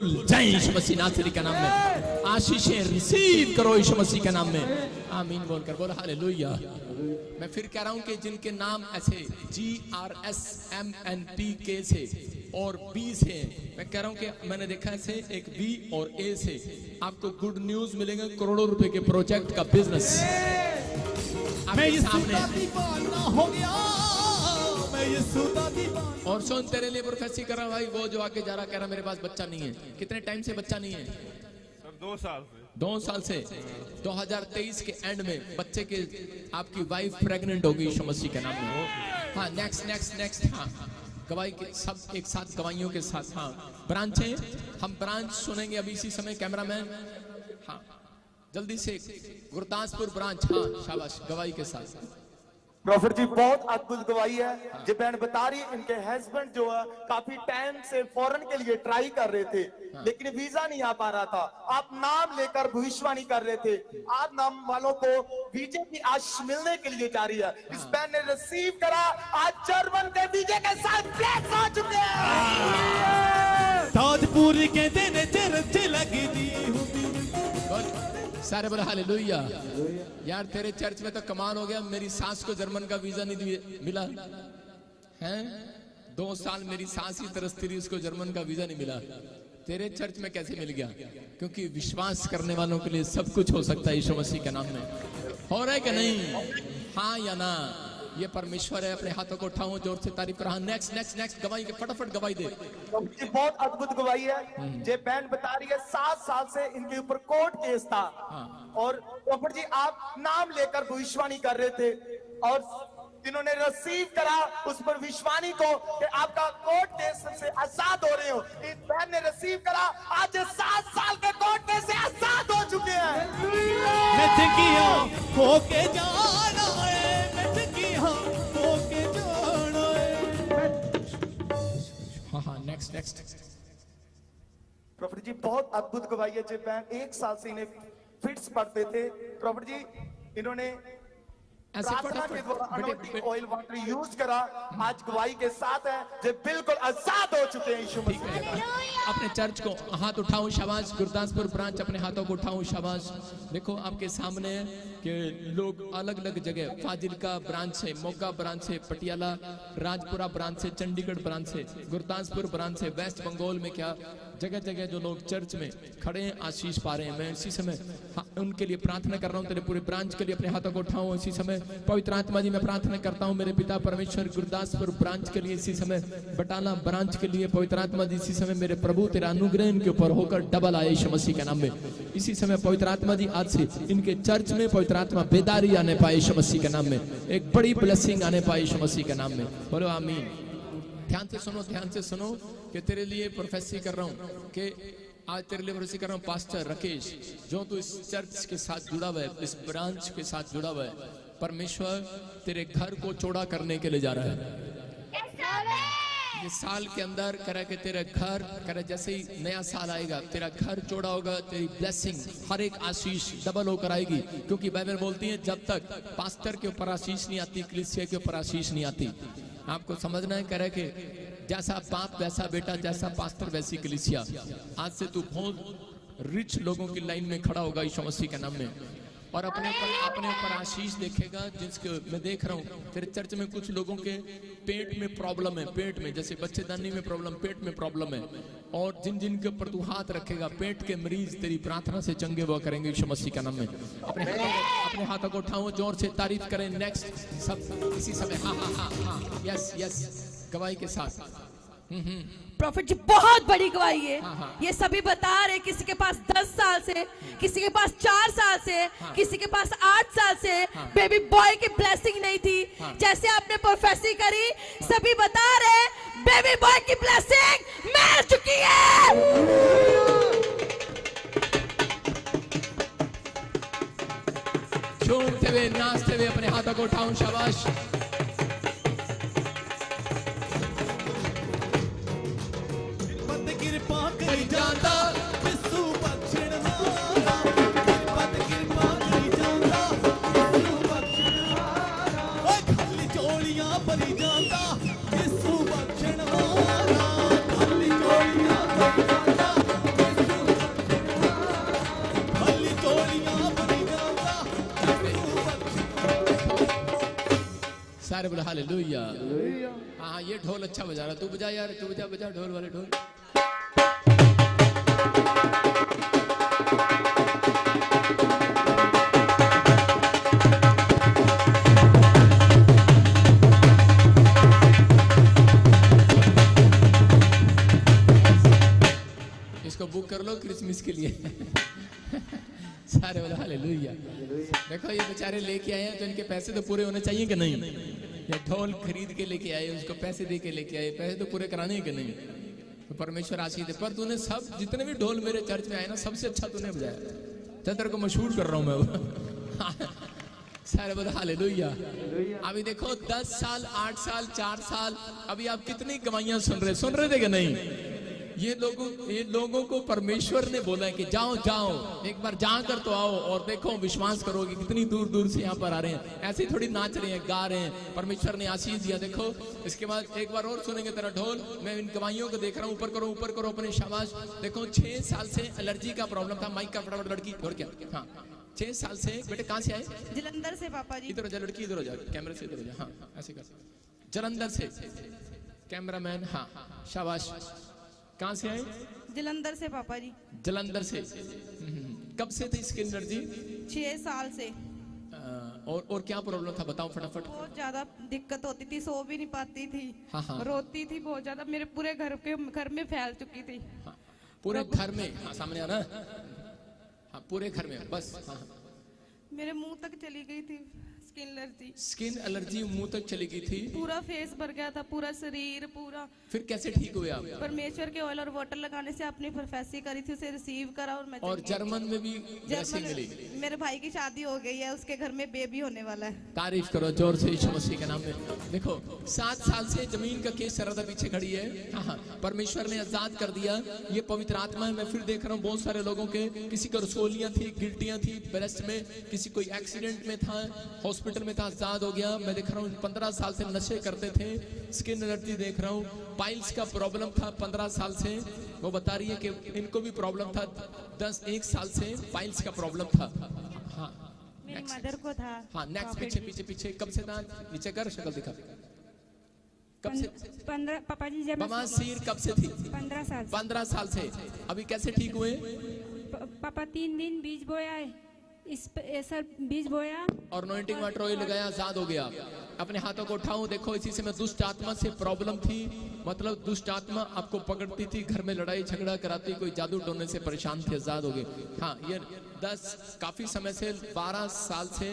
जय यीशु मसीह नासरी का नाम में आशीषें रिसीव करो यीशु मसीह के नाम में आमीन बोलकर बोलो हालेलुया। मैं फिर कह रहा हूं कि जिनके नाम ऐसे GRSMNTK से और B से, मैं कह रहा हूं कि मैंने देखा ऐसे एक B और A से आपको गुड न्यूज मिलेंगे, करोड़ों रुपए के प्रोजेक्ट का बिजनेस आपके सामने हो गया। और सुन, तेरे लिए प्रोफेसी कर रहा भाई, वो जो आके जा रहा कह रहा मेरे पास बच्चा नहीं है। कितने टाइम से बच्चा नहीं है? सर 2 साल से। 2 साल से 2023 के एंड में बच्चे के आपकी वाइफ प्रेग्नेंट होगी यीशु मसीह के नाम में। हाँ नेक्स्ट हाँ गवाही के सब एक साथ गवाहियों के साथ। हाँ ब्रांचें, हम ब्रांच सुनेंगे अभी इसी समय। कैमरामैन हाँ जल्दी से गुरदासपुर ब्रांच। हाँ शाबाश, गवाही के साथ। प्रॉफिट जी बहुत अद्भुत गवाही है। जो बहन बता रही इनके हस्बैंड जो है काफी टाइम से फॉरेन के लिए ट्राई कर रहे थे, लेकिन वीजा नहीं आ पा रहा था। आप नाम लेकर भविष्यवाणी कर रहे थे, आज नाम वालों को वीजे की आशीष मिलने के लिए जा रही है। इस बहन ने रिसीव करा, आज जर्मन के वीजे के साथ प्लेस हो चुके हैं। ताजपुर के दिन चर्च लगी दी सारे बोले हालेलुया। यार तेरे चर्च में तो कमाल हो गया, मेरी सास को जर्मन का वीजा नहीं मिला है। 2 साल मेरी सास ही तरसती रही, उसको जर्मन का वीजा नहीं मिला। तेरे चर्च में कैसे मिल गया? क्योंकि विश्वास करने वालों के लिए सब कुछ हो सकता है यीशु मसीह के नाम में। हो रहा है कि नहीं? हाँ या ना? ये परमेश्वर है। अपने हाथों को उठाओ, जोर से तारीफ करो। नेक्स्ट गवाही के फटाफट गवाही दे। बहुत अद्भुत गवाही है। जे बहन बता रही है 7 साल से इनके ऊपर कोर्ट केस था। और प्रॉफिट जी आप नाम लेकर भविष्यवाणी कर रहे थे और इन्होंने रिसीव करा उस पर विश्वानी को कि आपका कोर्ट केस से आजाद हो रहे हो। इस बहन ने रिसीव करा, आज 7 साल के कोर्ट केस से आजाद हो चुके हैं। होके जाना है, होके जाना है। हाँ नेक्स्ट प्रॉफिट जी बहुत अद्भुत गवाही है। जब बहन 1 साल से इन्हें फिट्स पड़ते थे, प्रॉफिट जी इन्होंने प्रार्थना के द्वारा अनॉइंटिंग ऑयल वाटर यूज करा, आज गवाही के साथ है जो बिल्कुल आजाद हो चुके हैं यीशु मसीह। अपने चर्च को हाथ उठाओ, शाबाश। गुरदासपुर ब्रांच अपने हाथों को उठाओ, शाबाश। देखो आपके सामने कि लोग अलग अलग जगह, फाजिलका ब्रांच से, मोगा ब्रांच से, पटियाला राजपुरा ब्रांच से, चंडीगढ़ ब्रांच से, गुरदासपुर ब्रांच से, वेस्ट बंगाल में क्या जगह जगह जो लोग चर्च में खड़े हैं आशीष पा रहे हैं। मैं इसी समय उनके लिए प्रार्थना कर रहा हूँ। तेरे पूरे ब्रांच के लिए अपने हाथों को उठाऊं इसी समय। पवित्र आत्मा जी मैं प्रार्थना करता हूँ मेरे पिता परमेश्वर, गुरदासपुर ब्रांच के लिए इसी समय, बटाला ब्रांच के लिए पवित्र आत्मा जी इसी समय मेरे प्रभु तेरा अनुग्रह इनके ऊपर होकर डबल आए यीशु मसीह के नाम में। इसी समय पवित्र आत्मा जी आज से इनके चर्च में पवित्र आत्मा बेदारी आने पाए यीशु मसीह के नाम में, एक बड़ी ब्लेसिंग आने पाए यीशु मसीह के नाम में। बोलो आमीन। ध्यान से सुनो कि तेरे लिए प्रोफेसी कर रहा हूँ कि आज तेरे लिए प्रोफेसी कर रहा हूँ पास्टर राकेश, जो तू इस चर्च के साथ जुड़ा हुआ है, इस ब्रांच के साथ जुड़ा हुआ है, परमेश्वर तेरे घर को चौड़ा करने के लिए जा रहा है। ये साल के अंदर करे कि तेरा घर करे, जैसे ही नया साल आएगा तेरा घर चौड़ा होगा, तेरी ब्लेसिंग हर एक आशीष डबल होकर आएगी। क्योंकि बाइबल बोलती है जब तक पास्टर के ऊपर आशीष नहीं आती, कलीसिया के ऊपर आशीष नहीं आती। आपको समझना है करे कि जैसा बाप वैसा बेटा, जैसा पास्टर वैसी कलीसिया। आज से तू बहुत रिच लोगों की लाइन में खड़ा होगा यीशु मसीह के नाम में, और अपने ऊपर आशीष देखेगा। जिसके मैं देख रहा हूँ तेरे चर्च में कुछ लोगों के पेट में प्रॉब्लम है, पेट में जैसे बच्चेदानी में प्रॉब्लम, पेट में प्रॉब्लम है, और जिन के ऊपर तू हाथ रखेगा पेट के मरीज तेरी प्रार्थना से चंगे हुआ करेंगे यीशु मसीह का नाम में। अपने हाथों को उठाओ, जोर से तारीफ करें। नेक्स्ट सब इसी समय। हाँ यस गवाही के साथ। प्रॉफिट जी बहुत बड़ी गवाही है। ये सभी बता रहे, किसी के पास 10 साल से, किसी के पास 4 साल से, किसी के पास 8 साल से बेबी बॉय की ब्लेसिंग नहीं थी। जैसे आपने प्रोफेसी करी, सभी बता रहे बेबी बॉय की ब्लेसिंग मिल चुकी है। झूमते हुए नाचते हुए अपने हाथों को उठाऊं, शाबाश। कृपा करी जाता विसु बख्शण वाला, कृपा करी जाता विसु बख्शण वाला, ओए खाली चोलियां भरी जाता विसु बख्शण वाला, खाली चोलियां भरी जाता सारे बोले हालेलुया। हाँ ये ढोल अच्छा बजा रहा, तू बजा यार, तू बजा बजा ढोल वाले ढोल। इसको बुक कर लो क्रिसमस के लिए। सारे बोले हालेलुया। देखो ये बेचारे लेके आए हैं तो इनके पैसे तो पूरे होने चाहिए कि नहीं? ये ढोल खरीद के लेके आए, उसको पैसे दे के लेके आए, पैसे तो पूरे कराने हैं कि नहीं? तो परमेश्वर आशीष दे। पर तूने सब जितने भी ढोल मेरे चर्च में आए ना, सबसे अच्छा तूने बजाया। चल तेरे को मशहूर कर रहा हूं मैं। सारे बोले हालेलुया। अभी देखो 10 साल 8 साल 4 साल, अभी आप कितनी गवाहियां सुन रहे थे कि नहीं? ये लोगों को परमेश्वर ने बोला है कि जाओ जाओ एक बार जाकर तो आओ और देखो, विश्वास करोगे कितनी दूर दूर से यहाँ पर आ रहे हैं। ऐसे थोड़ी नाच रहे हैं, गा रहे हैं, परमेश्वर ने आशीष दिया। देखो इसके बाद एक बार और सुनेंगे तेरा ढोल। मैं इन गवाहियों को देख रहा हूँ, ऊपर करो अपने शाबाश। देखो 6 साल से एलर्जी का प्रॉब्लम था। माइक का फटाफट लड़की और क्या? हाँ 6 साल से। बेटे कहाँ से आए? जलंधर से पापा जी। इधर हो जा लड़की, इधर हो जा, कैमरे से इधर हो जा। हाँ ऐसे कर, जलंधर से कैमरामैन। हाँ शाबाश। कहाँ से आए? जलंधर से पापा जी। जलंधर से। कब से थी स्किन एलर्जी? 6 साल से। और क्या प्रॉब्लम था बताओ फटाफट। बहुत ज्यादा दिक्कत होती थी, सो भी नहीं पाती थी। हाँ। रोती थी बहुत ज्यादा, मेरे पूरे घर में फैल चुकी थी। हाँ, पूरे घर में। हाँ सामने आना। हाँ पूरे घर में बस। हाँ मेरे मुंह तक चली गई थी स्किन एलर्जी मुंह तक चली गई थी। पूरा फेस भर गया था, पूरा शरीर पूरा। फिर कैसे ठीक हुए आप? परमेश्वर के ऑयल और वाटर लगाने से अपनी प्रोफेसी करी थी, उसे रिसीव करा और मैं और जर्मन में भी ब्लेसिंग मिली। मेरे भाई की शादी हो गई है, उसके घर में बेबी होने वाला है। तारीफ करो जोर से यीशु मसीह के नाम में। देखो 7 साल से जमीन का केस चल रहा था, पीछे खड़ी है। हाँ परमेश्वर ने आजाद कर दिया। ये पवित्र आत्मा है। मैं फिर देख रहा हूँ बहुत सारे लोगों के, किसी को रसोलियां थी, गिल्टियां थी ब्रेस्ट में, किसी कोई एक्सीडेंट में था, हॉस्पिटल में था, आजाद हो गया। मैं देख रहा हूँ 15 साल से नशे करते थे, स्किन एलर्जी देख रहा हूँ। पाइल्स का प्रॉब्लम था 15 साल से, वो बता रही है कि इनको भी प्रॉब्लम था 1 साल से पाइल्स का प्रॉब्लम था। हाँ मेरी मदर को था। हाँ नेक्स्ट पीछे पीछे पीछे। कब से था? नीचे कर, शक्ल दिखा। कब से? 15 पापा जी जब बवासीर कब से थी? 15 साल। 15 साल से। अभी कैसे ठीक हुए? पापा 3 दिन बीज बोया है, ऐसा बीज बोया और अनॉइंटिंग वाटर ऑयल लगाया, आजाद हो गया। अपने हाथों को उठाऊं। देखो इसी से मैं दुष्ट आत्मा से प्रॉब्लम थी, मतलब दुष्ट आत्मा आपको पकड़ती थी, घर में लड़ाई झगड़ा कराती, कोई जादू टोने से परेशान थे, आजाद हो गए। हाँ ये 10 काफी समय से 12 साल से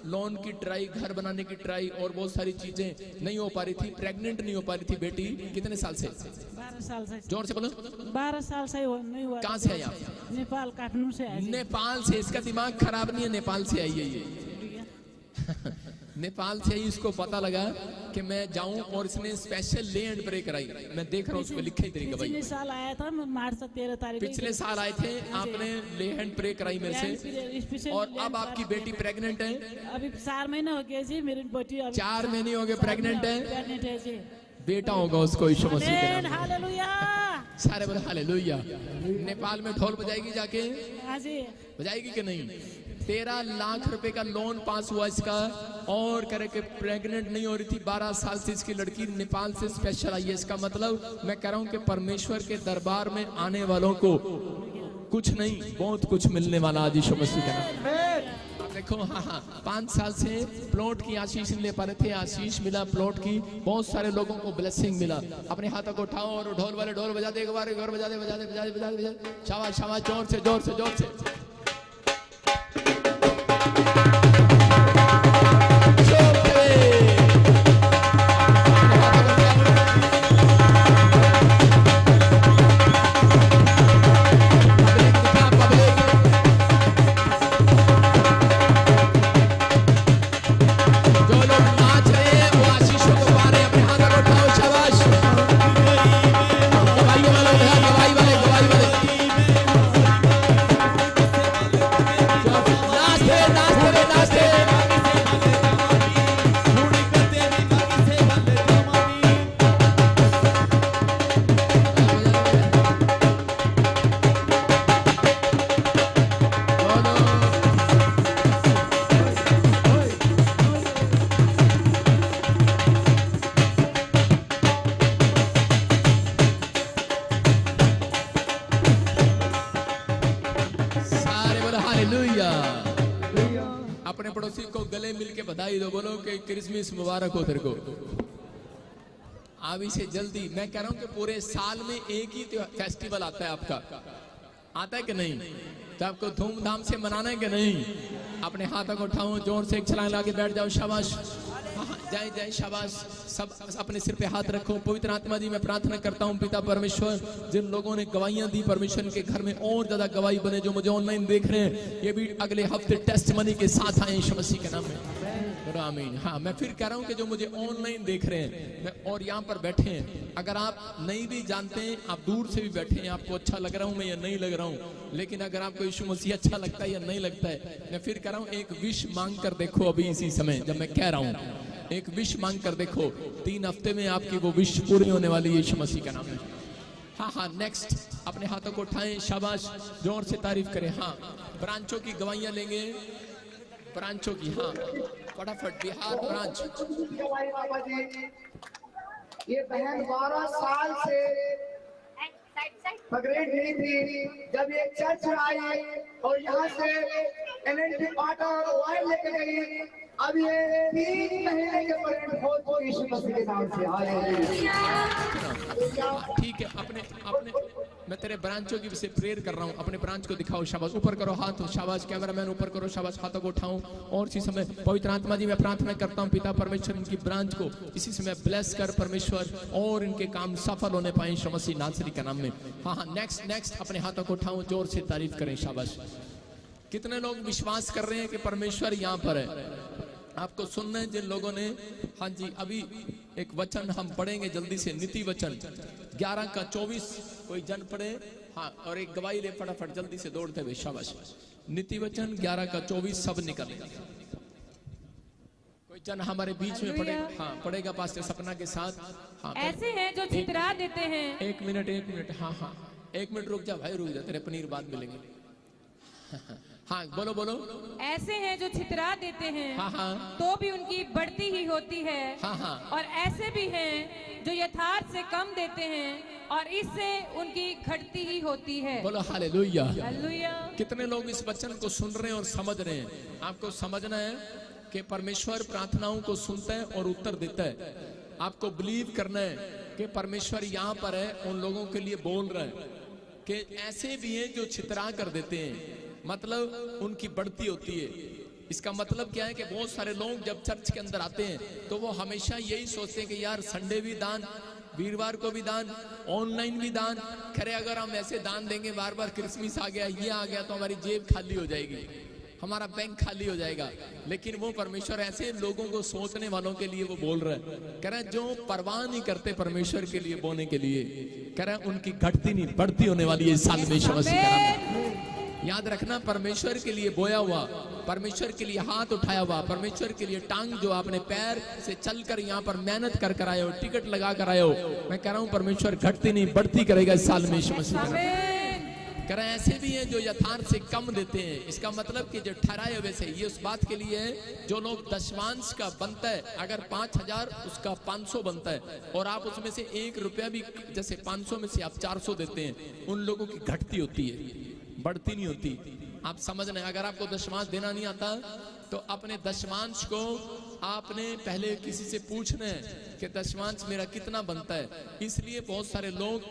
लोन की ट्राई, घर बनाने की ट्राई और बहुत सारी चीजें नहीं हो पा रही थी। प्रेग्नेंट नहीं हो पा रही थी बेटी। कितने साल से? 12 साल से। जोर से बोलो। 12 साल से नहीं हुआ। कहाँ से आई आप? नेपाल, काठमांडू से आई। नेपाल से। इसका दिमाग खराब नहीं है, नेपाल से आई है ये। नेपाल से ही इसको पता लगा कि मैं जाऊं और इसने स्पेशल ले एंड प्रे कराई। मैं देख रहा हूँ उसमें लिखे तरीके भाई। पिछले साल आया था मार्च 13 तारीख। पिछले साल आए थे आपने, ले एंड प्रे कराई मेरे से। और अब आपकी बेटी प्रेग्नेंट है। अभी 4 महीने हो गए जी, मेरी बेटी 4 महीने हो गए प्रेग्नेंट है जी। बेटा होगा उसको यीशु मसीह के नाम में। हालेलुया। सारे बोले हालेलुया। नेपाल में ढोल बजाएगी जाके? हाँ जी। बजाएगी कि नहीं? 13 लाख रुपए का लोन पास हुआ इसका, और करे के प्रेग्नेंट नहीं हो रही थी। 12 साल से इसकी लड़की नेपाल से स्पेशल आई है। इसका मतलब मैं कह रहा हूँ कि परमेश्वर के दरबार में आने वालों को कुछ नहीं बहुत कुछ मिलने वाला आज यीशु मसीह के नाम। देखो हाँ 5 साल से प्लॉट की आशीष ले पा रहे थे, आशीष मिला प्लॉट की, बहुत सारे लोगों को ब्लेसिंग मिला। अपने हाथों को उठाओ और ढोल वाले ढोल बजा दे, एक बार बजा दे, बजा दे, बजा दे, बजा दे, बजा दे। शाबाश शाबाश, जोर से जोर से जोर से। पड़ोसी को गले मिल के बधाई दो, बोलो कि क्रिसमस मुबारक हो तेरे को। अभी से जल्दी, मैं कह रहा हूं कि पूरे साल में एक ही फेस्टिवल आता है आपका, आता है कि नहीं? तो आपको धूमधाम से मनाना है कि नहीं? अपने हाथों को उठाओ, जोर से एक छलांग लगा के बैठ जाओ, शाबाश। जय जय, शाबाश। सब अपने सिर पे हाथ रखो। पवित्र आत्मा जी, मैं प्रार्थना करता हूँ पिता परमेश्वर, जिन लोगों ने गवाहियां दी परमेश्वर के घर में और ज्यादा गवाही बने, जो मुझे ऑनलाइन देख रहे हैं, ये भी अगले हफ्ते टेस्टमनी के साथ आए यीशु मसीह के नाम में। आमीन। हाँ, मैं फिर कह रहा हूँ कि जो मुझे ऑनलाइन देख रहे हैं और यहाँ पर बैठे हैं, अगर आप नहीं भी जानते हैं, आप दूर से भी बैठे हैं, आपको अच्छा लग रहा हूँ मैं या नहीं लग रहा हूँ, लेकिन अगर आपको यीशु मसीह अच्छा लगता है या नहीं लगता है, मैं फिर कह रहा हूँ एक विश मांग कर देखो। अभी इसी समय जब मैं कह रहा हूँ, एक विश मांग कर देखो, 3 हफ्ते में आपकी वो विश पूरी होने वाली है यीशु मसीह का नाम है। हाँ हाँ, नेक्स्ट, अपने हाथों को उठाएं, शाबाश, जोर से तारीफ करें। हाँ, ब्रांचों की गवाहियां लेंगे, ब्रांचों की। हाँ, फटाफट, बिहार ब्रांच। बाबा जी, ये बहन 12 साल से प्रेग्नेंट नहीं थी, जब ये चर्च आई और यहाँ से एनएनटी वाटर ऑयल लेके गई, अब ये 3 महीने के प्रेग्नेंट हो यीशु मसीह के नाम से। ठीक है, अपने अपने मैं तेरे ब्रांचों की से प्रेयर कर रहा हूँ, अपने ब्रांच को दिखाओ, शाबाश। ऊपर करो हाथ, शाबाश। कैमरामैन ऊपर करो, शाबाश। हाथों को उठाऊं और इसी समय पवित्र आत्मा जी, मैं प्रार्थना करता हूँ पिता परमेश्वर, इनकी ब्रांच को इसी समय ब्लेस कर परमेश्वर, और इनके काम सफल होने पाए यीशु मसीह नासरी के नाम में। हाँ हाँ, नेक्स्ट नेक्स्ट, अपने हाथों को उठाऊं, जोर से तारीफ करें, शाबाश। कितने लोग विश्वास कर रहे हैं कि परमेश्वर यहाँ पर है? आपको सुनना है जिन लोगों ने। हाँ जी, अभी एक वचन हम पढ़ेंगे जल्दी से, नीति वचन 11 का 24, कोई जन पढ़े। हाँ, और एक गवाही ले फटाफट जल्दी से दौड़ते हुए, शाबाश। नीति वचन 11 का 24 सब निकलेगा। कोई जन हमारे बीच में पढ़ेगा। हाँ, पढ़ेगा पास्टर सपना के साथ। हाँ, ऐसे हैं जो छितरा देते हैं। एक मिनट। हाँ हाँ, 1 मिनट रुक जा भाई, रुक जा, तेरे पनीर बाद मिलेंगे। हाँ, बोलो बोलो। ऐसे हैं जो छितरा देते हैं, हाँ हाँ, तो भी उनकी बढ़ती ही होती है। हाँ हाँ, और ऐसे भी हैं जो यथार्थ से कम देते हैं, और इससे उनकी घटती ही होती है। बोलो हालेलुया। हालेलुया। कितने लोग इस वचन को सुन रहे हैं और समझ रहे हैं? आपको समझना है कि परमेश्वर प्रार्थनाओं को सुनता है और उत्तर देता है। आपको बिलीव करना है कि परमेश्वर यहाँ पर है, उन लोगों के लिए बोल रहा है कि ऐसे भी हैं जो छितरा कर देते हैं, मतलब उनकी बढ़ती होती है। इसका मतलब क्या है कि बहुत सारे लोग जब चर्च के अंदर आते हैं तो वो हमेशा यही सोचते हैं कि यार संडे भी दान, वीरवार को भी दान, ऑनलाइन भी दान करे। अगर हम ऐसे दान देंगे, बार बार क्रिसमस आ गया, ये आ गया, तो हमारी जेब खाली हो जाएगी, हमारा बैंक खाली हो जाएगा। लेकिन वो परमेश्वर ऐसे लोगों को, सोचने वालों के लिए वो बोल रहा है, कह रहा है जो परवाह नहीं करते परमेश्वर के लिए बोने के लिए, कह रहा है उनकी घटती नहीं बढ़ती होने वाली है साल में। याद रखना, परमेश्वर के लिए बोया हुआ, परमेश्वर के लिए हाथ उठाया हुआ, परमेश्वर के लिए टांग जो आपने पैर से चलकर यहाँ पर मेहनत कर कर आए हो, टिकट लगा कर आए हो, मैं कह रहा हूँ परमेश्वर घटती नहीं बढ़ती करेगा इस साल में। कह रहे ऐसे भी हैं जो यथार्थ से कम देते हैं। इसका मतलब कि जो ठहराए हुए से, ये उस बात के लिए है जो लोग दशमांश का बनता है, अगर 5000 उसका 500 बनता है, और आप उसमें से 1 रुपया भी, जैसे 500 में से आप 400 देते हैं, उन लोगों की घटती होती है, बढ़ती नहीं होती। आप समझना, अगर आपको दशमांश देना नहीं आता तो अपने दशमांश को आपने पहले किसी से पूछना है कि दशमांश मेरा कितना बनता है। इसलिए बहुत सारे लोग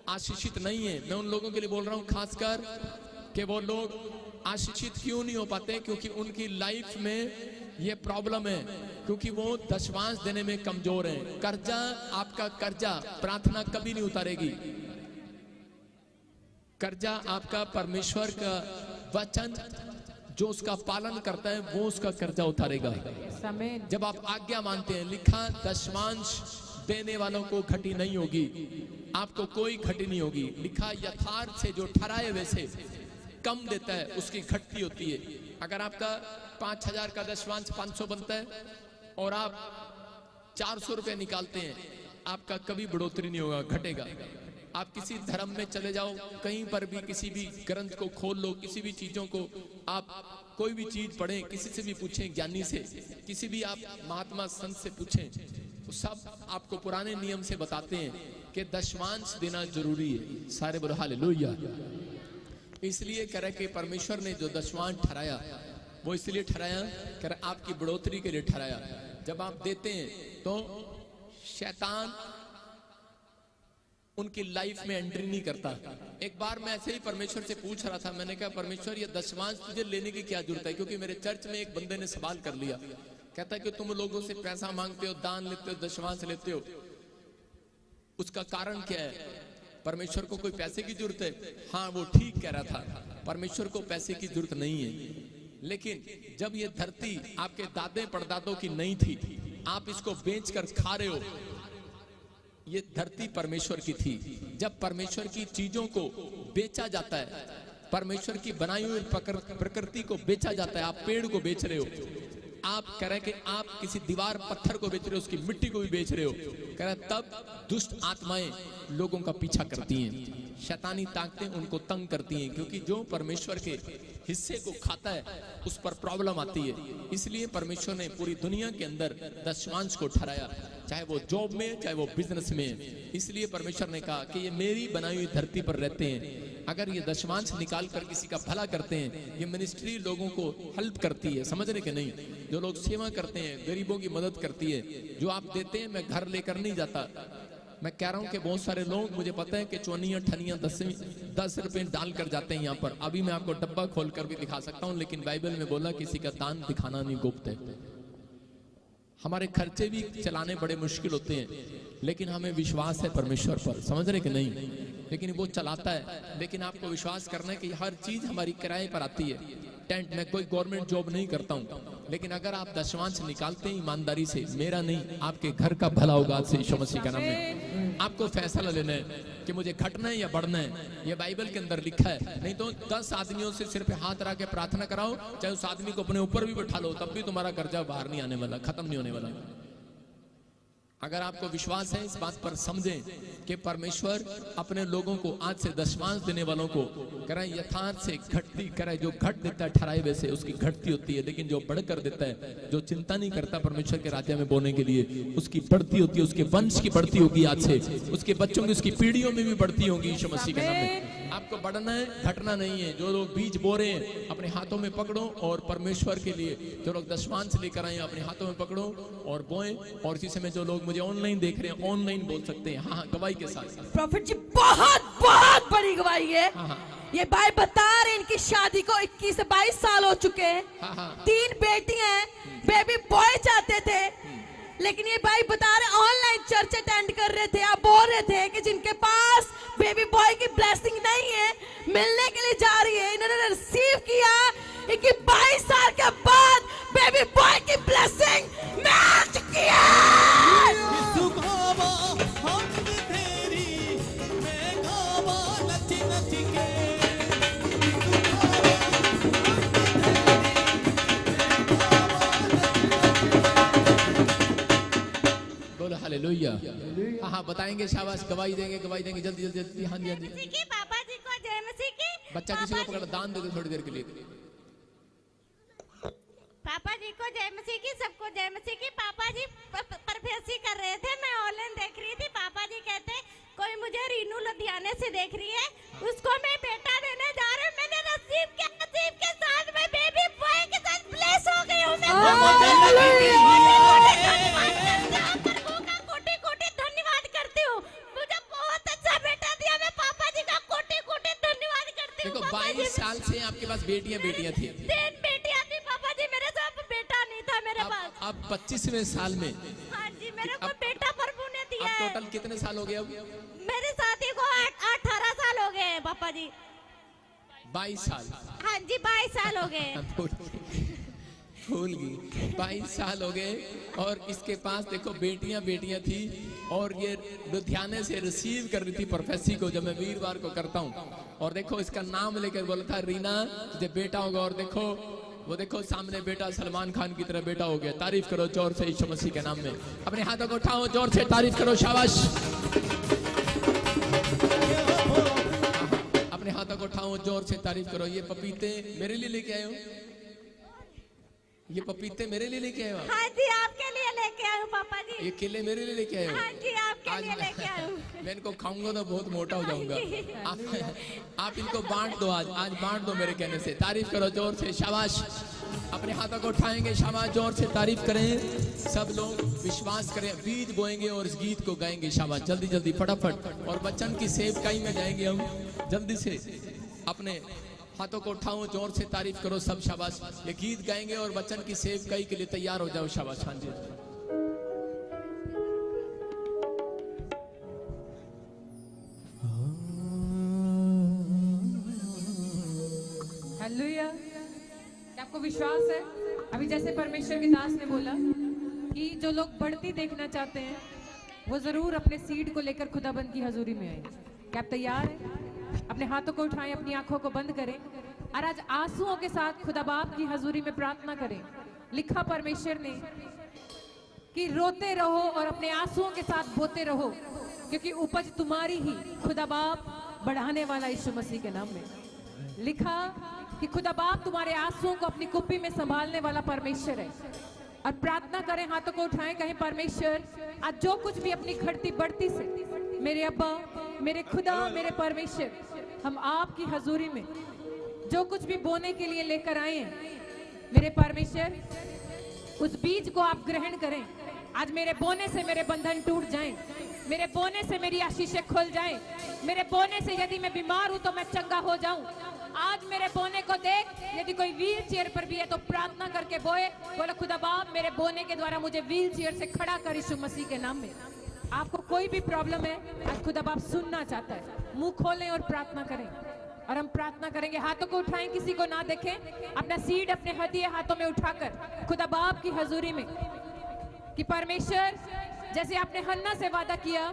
आशीषित नहीं है। मैं उन लोगों के लिए बोल रहा हूं खासकर कि वो लोग आशीषित क्यों नहीं हो पाते, क्योंकि उनकी लाइफ में ये प्रॉब्लम है, क्योंकि वो दशमांश देने में कमजोर हैं। कर्जा, आपका कर्जा प्रार्थना कभी नहीं उतारेगी। कर्जा आपका परमेश्वर का वचन जो उसका पालन करता है वो उसका कर्जा उतारेगा। जब आप आज्ञा मानते हैं, लिखा दशमांश देने वालों को घटी नहीं होगी, आपको कोई घटी नहीं होगी। लिखा यथार्थ से जो ठहराए वैसे कम देता है उसकी घटती होती है। अगर आपका 5000 का दशमांश 500 बनता है और आप 400 रुपए निकालते हैं, आपका कभी बढ़ोतरी नहीं होगा, घटेगा। आप किसी धर्म में चले जाओ, कहीं पर भी किसी भी ग्रंथ को खोल लो, किसी भी चीजों को आप कोई भी चीज पढ़ें, किसी से भी पूछें, ज्ञानी से, किसी भी आप महात्मा संत से पूछें, तो सब आपको पुराने नियम से बताते हैं कि दशमांश देना जरूरी है। सारे बोलो हालेलुया। इसलिए कह रहे कि परमेश्वर ने जो दशमांश ठहराया वो इसलिए ठहराया, कह रहा आपकी बढ़ोतरी के लिए ठहराया। जब आप देते हैं तो शैतान उनकी लाइफ में एंट्री नहीं करता। एक बार मैं ऐसे ही परमेश्वर से पूछ रहा था, मैंने कहा परमेश्वर ये दशमांश तुझे लेने की क्या जरूरत है? क्योंकि मेरे चर्च में एक बंदे ने सवाल कर लिया, कहता है कि तुम लोगों से पैसा मांगते हो, दान लेते हो, दशमांश लेते हो, उसका कारण क्या है? परमेश्वर को कोई पैसे की जरूरत है? हाँ, वो ठीक कह रहा था, परमेश्वर को पैसे की जरूरत नहीं है। लेकिन जब ये धरती आपके दादे परदादों की नहीं थी, आप इसको बेचकर खा रहे हो, ये धरती परमेश्वर की थी। जब परमेश्वर की चीजों को बेचा जाता है, परमेश्वर की बनाई हुई प्रकृति को बेचा जाता है, आप पेड़ को बेच रहे हो, आप कह रहे हैं कि आप किसी दीवार पत्थर को बेच रहे हो, उसकी मिट्टी को भी बेच रहे हो, कह रहे तब दुष्ट आत्माएं लोगों का पीछा करती हैं, शैतानी ताकतें उनको तंग करती हैं, क्योंकि जो परमेश्वर के हिस्से को खाता है उस पर प्रॉब्लम आती है। इसलिए परमेश्वर ने पूरी दुनिया के अंदर दशमांश को ठहराया, चाहे वो जॉब में, चाहे वो बिजनेस में। इसलिए परमेश्वर ने कहा कि ये मेरी बनाई हुई धरती पर रहते हैं, अगर ये दशमांश निकाल कर किसी का भला करते हैं, ये मिनिस्ट्री लोगों को हेल्प करती है, समझ रहे कि नहीं? जो लोग सेवा करते हैं, गरीबों की मदद करती है, जो आप देते हैं, मैं घर लेकर नहीं जाता। मैं कह रहा हूं कि बहुत सारे लोग, मुझे पता है कि चौनियां ठनियां 10 रुपए डाल कर जाते हैं यहाँ पर। अभी मैं आपको डब्बा खोल कर भी दिखा सकता हूँ, लेकिन बाइबल में बोला किसी का दान दिखाना नहीं गुप्त है। हमारे खर्चे भी चलाने बड़े मुश्किल होते हैं, लेकिन हमें विश्वास है परमेश्वर पर, समझ रहे कि नहीं? लेकिन वो चलाता है, लेकिन आपको विश्वास करना है कि हर चीज हमारी किराए पर आती है। टेंट में कोई गवर्नमेंट जॉब नहीं करता हूँ, लेकिन अगर आप दशमांश निकालते हैं ईमानदारी से, मेरा नहीं आपके घर का भला होगा आज से यीशु मसीह का नाम में। आपको फैसला लेना है कि मुझे घटना है या बढ़ना है, ये बाइबल के अंदर लिखा है। नहीं तो 10 आदमियों से सिर पे हाथ रख के प्रार्थना कराओ, चाहे उस आदमी को अपने ऊपर भी बैठा लो, तब भी तुम्हारा कर्जा बाहर नहीं आने वाला, खत्म नहीं होने वाला। अगर आपको विश्वास है, इस बात पर समझें कि परमेश्वर अपने लोगों को आज से दशमांश देने वालों को करें यथार्थ से घटती करे। जो घट देता है ठहराए वैसे उसकी घटती होती है, लेकिन जो बढ़कर देता है, जो चिंता नहीं करता परमेश्वर के राज्य में बोने के लिए, उसकी बढ़ती होती है। उसके वंश की बढ़ती होगी, आज से उसके बच्चों की, उसकी पीढ़ियों में भी बढ़ती होगी यीशु मसीह के नाम में। आपको बढ़ना है, घटना नहीं है। जो लोग बीज बो रहे हैं अपने हाथों में पकड़ो, और परमेश्वर के लिए जो लोग दशमांश लेकर आए अपने हाथों में पकड़ो और बोएं। और इसी समय जो लोग मुझे ऑनलाइन देख रहे हैं, ऑनलाइन बोल सकते हैं हाँ गवाही के साथ। प्रॉफिट जी बहुत बड़ी गवाही है। ये भाई बता रहे इनकी शादी को 21 से 22 साल हो चुके हैं। 3 बेटियां हैं, बेबी बॉय चाहते थे, लेकिन ये भाई बता रहे ऑनलाइन चर्च अटेंड कर रहे थे। आप बोल रहे थे कि जिनके पास बेबी बॉय की ब्लेसिंग नहीं है, मिलने के लिए जा रही है, इन्होंने रिसीव किया। 22 साल के बाद बेबी बॉय की ब्लेसिंग मिल चुकी है। हालेलुया। हाँ बताएंगे, शाबाश, गवाही देंगे, जल्दी जल्दी। हाँ जी हाँ जी। पापा जी को जय मसीह की। बच्चा किसी को पकड़, दान दे दो थोड़ी देर के लिए। पापा जी को जय मसीह की, सबको जय मसीह की। पापा जी परफेसी कर रहे थे, मैं ऑनलाइन देख रही थी। पापा जी कहते कोई मुझे रीनू लुधियाने से देख रही है, उसको मैं बेटा देने जा रहा हूँ। मैंने नसीब के साथ में बेबी बॉय के साथ ब्लेस हो गई हूँ। धन्यवाद करती हूँ, मुझे बहुत अच्छा बेटा दिया। मैं पापा जी का कोटि धन्यवाद करती हूँ। देखो 22 साल से आपके पास बेटियां थी। 3 बेटियां थी पापा जी, मेरे साथ बेटा नहीं था मेरे पास। अब 25वें साल में हाँ जी, मेरे को बेटा प्रभु ने दिया है। टोटल कितने साल हो गए अब? मेरे साथी को 18 साल हो गए हैं पापा जी। 22 साल। हाँ जी 22 साल हो गए। भूल गई, 22 साल हो गए। और इसके पास देखो बेटियां थी, और ये लुधियाने से रिसीव कर रही थी प्रोफेसी को, जब मैं वीरवार को करता हूँ। और देखो इसका नाम लेकर बोला था रीना तुझे बेटा होगा। और देखो वो देखो सामने बेटा सलमान खान की तरह बेटा हो गया। तारीफ करो जोर से यीशु मसीह के नाम में। अपने हाथों को उठाओ, जोर से तारीफ करो, शाबाश। अपने हाथों को उठाओ, जोर से तारीफ करो। ये पपीते मेरे लिए लेके आए हो? ये पपीते मेरे लिए लेके आए हो? हाँ जी आपके लिए लेके आए हूँ पापा जी। ये केले मेरे लिए लेके आए हो? हाँ जी आपके लिए लेके आए हूँ। मैं इनको खाऊंगा तो बहुत मोटा हो जाऊंगा। आप इनको बांट दो, आज बांट दो मेरे कहने से। तारीफ करो जोर से, शाबाश। अपने हाथों को उठाएंगे, शाबाश, जोर से तारीफ करें सब लोग, विश्वास करें, बीज बोएंगे और इस गीत को गाएंगे। शाबाश, जल्दी जल्दी फटाफट, और वचन की सेवकाई में जाएंगे हम जल्दी से। अपने हाथों को उठाओ, जोर से तारीफ करो सब, शाबाश। ये गीत गाएंगे और वचन की सेवकाई के लिए तैयार हो जाओ, शाबाश। हाँ जी, हालेलुया। क्या आपको विश्वास है? अभी जैसे परमेश्वर के दास ने बोला कि जो लोग बढ़ती देखना चाहते हैं वो जरूर अपने सीड को लेकर खुदाबंद की हजूरी में आए। क्या आप तैयार हैं? अपने हाथों को उठाएं, अपनी आंखों को बंद करें और आज आंसुओं के साथ खुदा बाप की हजूरी में प्रार्थना करें। लिखा परमेश्वर ने कि रोते रहो और अपने आंसुओं के साथ बोते रहो, क्योंकि उपज तुम्हारी ही खुदा बाप बढ़ाने वाला यीशु मसीह के नाम में। लिखा कि खुदा बाप तुम्हारे आंसुओं को अपनी कुप्पी में संभालने वाला परमेश्वर है। और प्रार्थना करें, हाथों को उठाएं, कहें परमेश्वर आज जो कुछ भी अपनी घटती बढ़ती से मेरे अब्बा, मेरे खुदा, मेरे परमेश्वर, हम आपकी हजूरी में जो कुछ भी बोने के लिए लेकर आए हैं मेरे परमेश्वर, उस बीज को आप ग्रहण करें। आज मेरे बोने से मेरे बंधन टूट जाएं, मेरे बोने से मेरी आशीषें खुल जाएं, मेरे बोने से यदि मैं बीमार हूं तो मैं चंगा हो जाऊं। आज मेरे बोने को देख, यदि कोई व्हील चेयर पर भी है तो प्रार्थना करके बोए, बोलो खुदा बाप मेरे बोने के द्वारा मुझे व्हील चेयर से खड़ा कर यीशु मसीह के नाम में। आपको कोई भी प्रॉब्लम है, आज खुदा बाप सुनना चाहता है। मुंह खोलें और प्रार्थना करें, और हम प्रार्थना करेंगे। हाथों को उठाएं, किसी को ना देखें, अपना सीड, अपने हदिये हाथों में उठाकर खुदा बाप की हजूरी में कि परमेश्वर, जैसे आपने हन्ना से वादा किया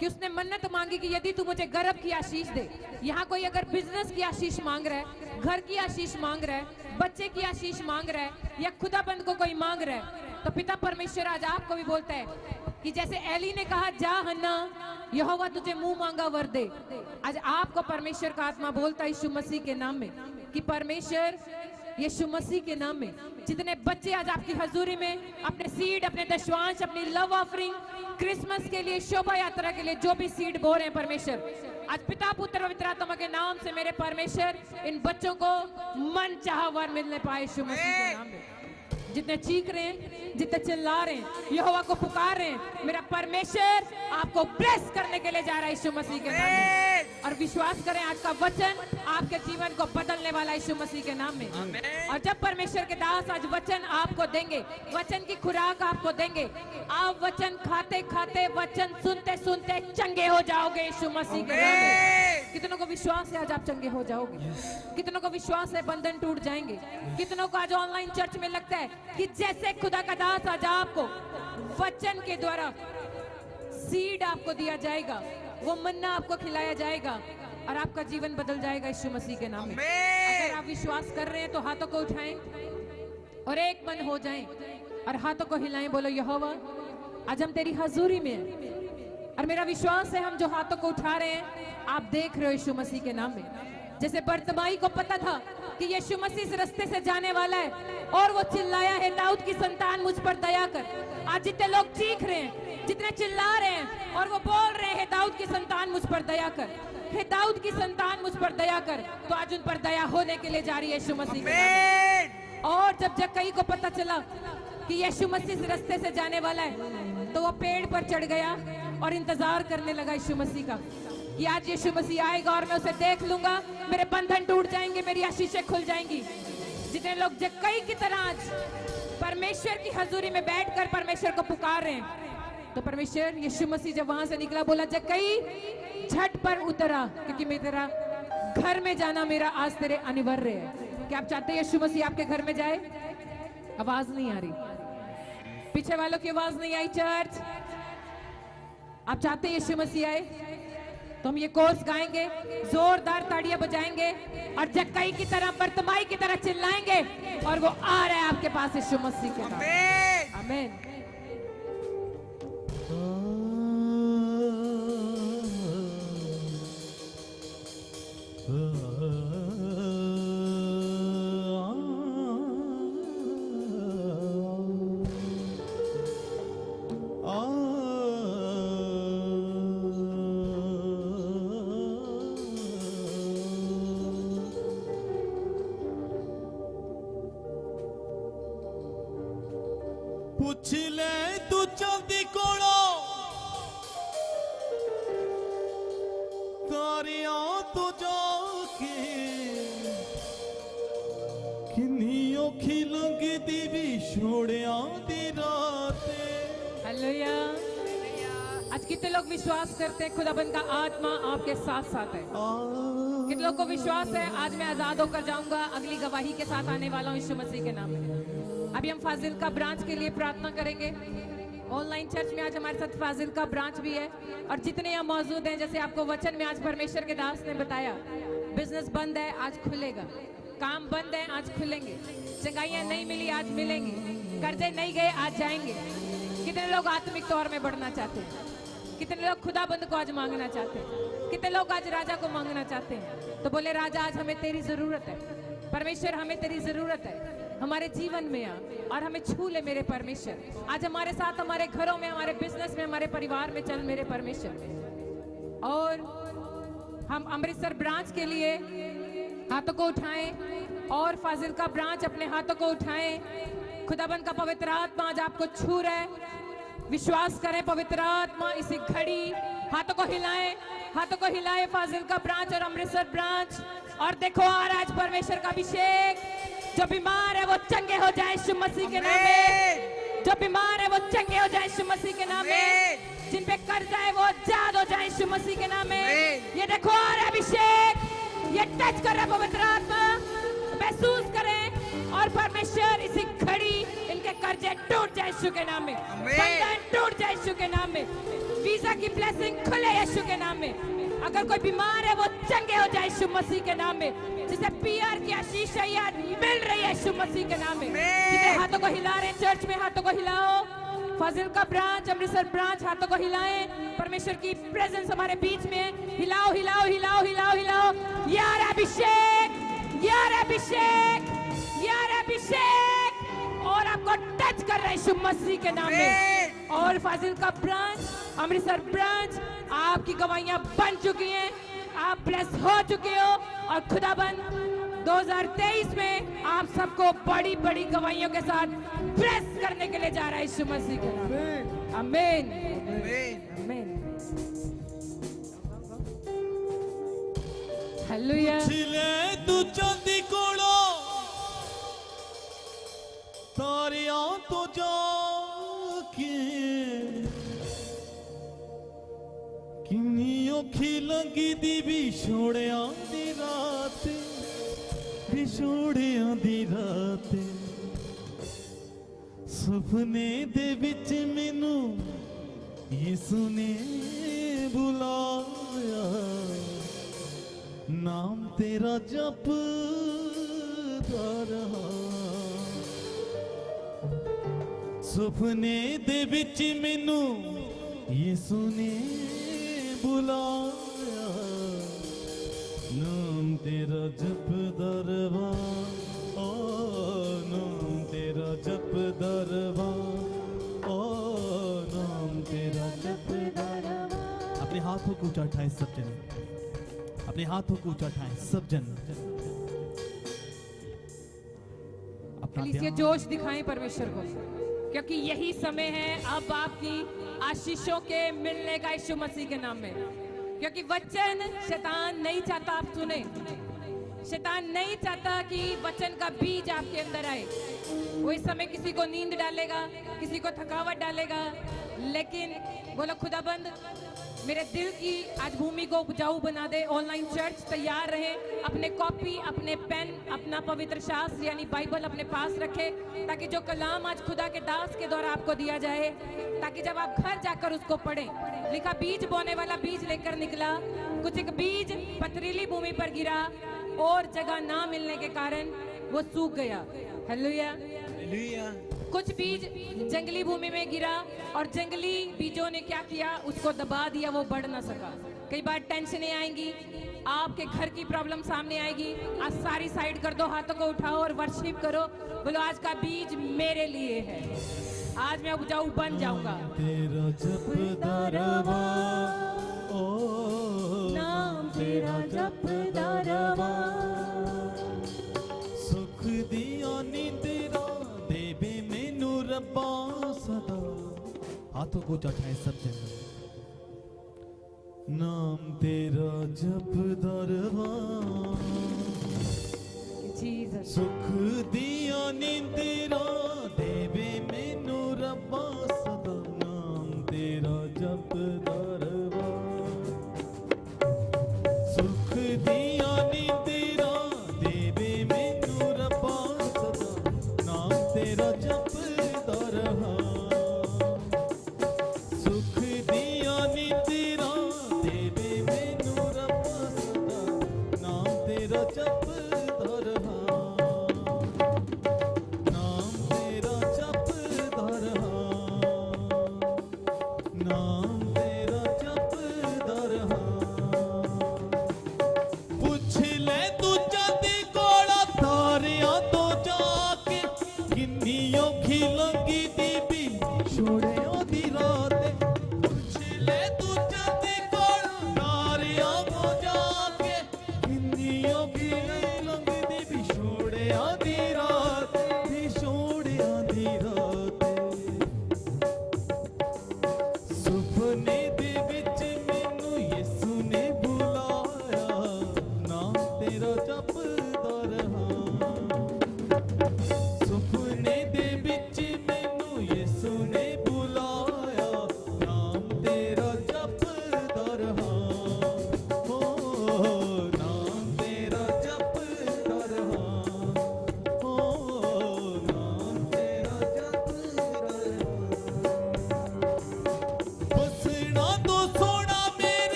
कि उसने मन्नत मांगी कि यदि तू मुझे गर्भ की आशीष दे। यहाँ कोई अगर बिजनेस की आशीष मांग रहा है, घर की आशीष मांग रहा है, बच्चे की आशीष मांग रहा है, या खुदाबंद को कोई मांग रहा है, तो पिता परमेश्वर आज आपको भी बोलता है कि जैसे एली ने कहा जा हन्ना, यहोवा तुझे मुंह मांगा वर दे। आज आपको परमेश्वर का आत्मा बोलता है यीशु मसीह के नाम में कि परमेश्वर यीशु मसीह के नाम में जितने बच्चे आज आपकी हजूरी में अपने सीड, अपने दशवांश, अपनी लव ऑफरिंग, क्रिसमस के लिए, शोभा यात्रा के लिए जो भी सीड बो रहे हैं परमेश्वर, आज पिता, पुत्र, पवित्र आत्मा के नाम से मेरे परमेश्वर इन बच्चों को मन चाहा वर मिलने पाए यीशु मसीह के नाम में। जितने चीख रहे हैं, जितने चिल्ला रहे हैं, यहोवा को पुकार रहे हैं, मेरा परमेश्वर आपको ब्लेस करने के लिए जा रहा है यीशु मसीह के नाम में। और विश्वास करें, आज का वचन आपके जीवन को बदलने वाला है यीशु मसीह के नाम में। और जब परमेश्वर के दास आज वचन आपको देंगे, वचन की खुराक आपको देंगे, आप वचन खाते खाते, वचन सुनते सुनते चंगे हो जाओगे यीशु मसीह के नाम में। कितनों को विश्वास है आज आप चंगे हो जाओगे? कितनों को विश्वास है बंधन टूट जाएंगे? कितनों को आज ऑनलाइन चर्च में लगता है कि जैसे खुदा का दास आज आपको वचन के द्वारा सीड आपको दिया जाएगा, वो मन्ना आपको खिलाया जाएगा और आपका जीवन बदल जाएगा यीशु मसीह के नाम में। अगर आप विश्वास कर रहे हैं तो हाथों को उठाएं और एक मन हो जाएं और हाथों को हिलाएं। बोलो यहोवा आज हम तेरी हजूरी में हैं, और मेरा विश्वास है हम जो हाथों को उठा रहे हैं आप देख रहे हो यीशु मसीह के नाम में। जैसे बर्तमाई को पता था कि यीशु मसीह इस रास्ते से जाने वाला है और वो चिल्लाया है दाऊद की संतान मुझ पर दया कर। आज जितने लोग चीख रहे हैं, जितने चिल्ला रहे हैं और वो बोल रहे हैं दाऊद की संतान मुझ पर दया कर, हे दाऊद की संतान मुझ पर दया कर, तो आज उन पर दया होने के लिए जा रही है यीशु मसीह के नाम में। और जब जक्कई को पता चला कि यीशु मसीह इस रास्ते से जाने वाला है तो वो पेड़ पर चढ़ गया और इंतजार करने लगा यीशु मसीह का कि आज यीशु मसीह आएगा और मैं उसे देख लूंगा, मेरे बंधन टूट जाएंगे, मेरी आशीषें खुल जाएंगी। जितने लोग जक्कई की तरह आज परमेश्वर की हजूरी में बैठकर परमेश्वर को पुकार रहे हैं, तो परमेश्वर यीशु मसीह जब वहां से निकला बोला जक्कई झट पर उतरा, क्योंकि मेरा घर में जाना मेरा आज तेरे अनिवार्य है। क्या आप चाहते हैं यीशु मसीह आपके घर में जाए? आवाज नहीं आ रही, पीछे वालों की आवाज नहीं आई। चर्च आप चाहते हैं यीशु मसीह आए? तो हम ये कोर्स गाएंगे, जोरदार ताड़ियां बजाएंगे और जक्कई की तरह, बर्तमाई की तरह चिल्लाएंगे और वो आ रहा है आपके पास यीशु मसीह के नाम। आमीन। पूछ ले तू चलदी कोलो तारियां तो जाके किन्नी औखी लंघदी भी छोड़ियां दी रात। हालेलुया। आज कितने लोग विश्वास करते हैं खुदाबंद का आत्मा आपके साथ साथ है? कितने लोग को विश्वास है आज मैं आजाद होकर जाऊंगा, अगली गवाही के साथ आने वाला हूं यीशु मसीह के नाम में। अभी हम फाजिल का ब्रांच के लिए प्रार्थना करेंगे। ऑनलाइन चर्च में आज हमारे साथ फाजिल का ब्रांच भी है और जितने यहाँ मौजूद हैं, जैसे आपको वचन में आज परमेश्वर के दास ने बताया, बिजनेस बंद है आज खुलेगा, काम बंद है आज खुलेंगे, चंगाइयां नहीं मिली आज मिलेंगी, कर्जे नहीं गए आज जाएंगे। कितने लोग आत्मिक तौर में बढ़ना चाहते हैं? कितने लोग खुदाबंद को आज मांगना चाहते हैं? कितने लोग आज राजा को मांगना चाहते हैं? तो बोले राजा आज हमें तेरी जरूरत है, परमेश्वर हमें तेरी जरूरत है, हमारे जीवन में आ और हमें छू ले मेरे परमेश्वर। आज हमारे साथ हमारे घरों में, हमारे बिजनेस में, हमारे परिवार में चल मेरे परमेश्वर। और हम अमृतसर ब्रांच के लिए हाथों को उठाएं और फाजिल का ब्रांच अपने हाथों को उठाएं। खुदाबंद का पवित्र आत्मा आज आपको छू रहा है। विश्वास करें पवित्र आत्मा इसी घड़ी हाथों को हिलाएं, हाथों को हिलाएं फाजिल का ब्रांच और अमृतसर ब्रांच। और देखो आज परमेश्वर का अभिषेक, जो बीमार है वो चंगे हो जाए यीशु मसीह के नाम में, जो बीमार है वो चंगे हो जाए यीशु मसीह के नाम में, जिन पे कर्जा है वो आजाद हो जाए यीशु मसीह के नाम में। ये देखो और अभिषेक ये टच कर रहा है पवित्र आत्मा, महसूस करें और परमेश्वर इसी घड़ी इनके कर्जे टूट जाए यीशु के नाम में, बंधन टूट जाए यीशु के नाम में, वीजा की ब्लेसिंग खुले यीशु के नाम में। अगर कोई बीमार है वो चंगे हो जाए यीशु मसीह के नाम में, जिसे पीआर की आशीष याद मिल रही है यीशु मसीह के नाम में। जितने हाथों को हिला रहे हैं चर्च में हाथों को हिलाओ। फाजिल का ब्रांच, अमृतसर ब्रांच हाथों को हिलाएं। परमेश्वर की प्रेजेंस हमारे बीच में है। हिलाओ हिलाओ हिलाओ हिलाओ हिलाओ। यार अभिषेक, यार अभिषेक, यार अभिषेक और आपको टच कर रहा है यीशु मसीह के नाम में। और फाजिल का ब्रांच, अमृतसर ब्रांच, आपकी गवाहियां बन चुकी हैं, आप ब्लेस हो चुके हो और खुदाबंद 2023 में आप सबको बड़ी बड़ी गवाहियों के साथ ब्लेस करने के लिए जा रहा है यीशु मसीह के नाम में। आमीन आमीन। हालेलुया। छिले तू चंदी कोलो तारियां तो जाके किन्नी औखी लंघदी भी छोड़ियां दी रात, भी छोड़ियां दी रात। सुपने दे विच मैनू यीशु ने बुलाया, नाम तेरा जपदा रहा। सुपने दे विच मैनू यीशु ने बुलाया, नाम तेरा जपदा रहा, ओ नाम तेरा जपदा रहा, ओ नाम तेरा जपदा रहा। अपने हाथों को ऊंचा उठाएं सब जन, अपने हाथों को ऊंचा उठाएं सब जन। इसलिए जोश दिखाएं परमेश्वर को, क्योंकि यही समय है अब आपकी आशीषों के मिलने का यीशु मसीह के नाम में। क्योंकि वचन शैतान नहीं चाहता आप सुने, शैतान नहीं चाहता कि वचन का बीज आपके अंदर आए। वो इस समय किसी को नींद डालेगा, किसी को थकावट डालेगा, लेकिन बोलो खुदाबंद मेरे दिल की आज भूमि को उपजाऊ बना दे। ऑनलाइन चर्च तैयार रहे, अपने कॉपी, अपने पेन, अपना पवित्र शास्त्र यानी बाइबल अपने पास रखे, ताकि जो कलाम आज खुदा के दास के द्वारा आपको दिया जाए, ताकि जब आप घर जाकर उसको पढ़ें। लिखा बीज बोने वाला बीज लेकर निकला, कुछ एक बीज पथरीली भूमि पर गिरा और जगह ना मिलने के कारण वो सूख गया। हालेलुया। कुछ बीज जंगली भूमि में गिरा और जंगली बीजों ने क्या किया, उसको दबा दिया, वो बढ़ ना सका। कई बार टेंशनें आएंगी, आपके घर की प्रॉब्लम सामने आएगी। आज सारी साइड कर दो, हाथों को उठाओ और वर्शिप करो। बोलो आज का बीज मेरे लिए है, आज मैं उपजाऊ बन जाऊंगा। तेरा जपदा रवा, ओ नाम तेरा जपदा रवा, सुख दिया नींदरा देवे मैनू रब्बा हाथों को उठाएं सब जन। नाम तेरा जप दरबार, सुख दिया नींदरा देवे मैनू रब्बा सदा। नाम तेरा जप दरबार, सुख दिया नींदरा देवे मैनू रब्बा सदा। नाम तेरा जप दरबार, सुख दिया नींदरा देवे मैनू रब्बा सदा। नाम तेरा जप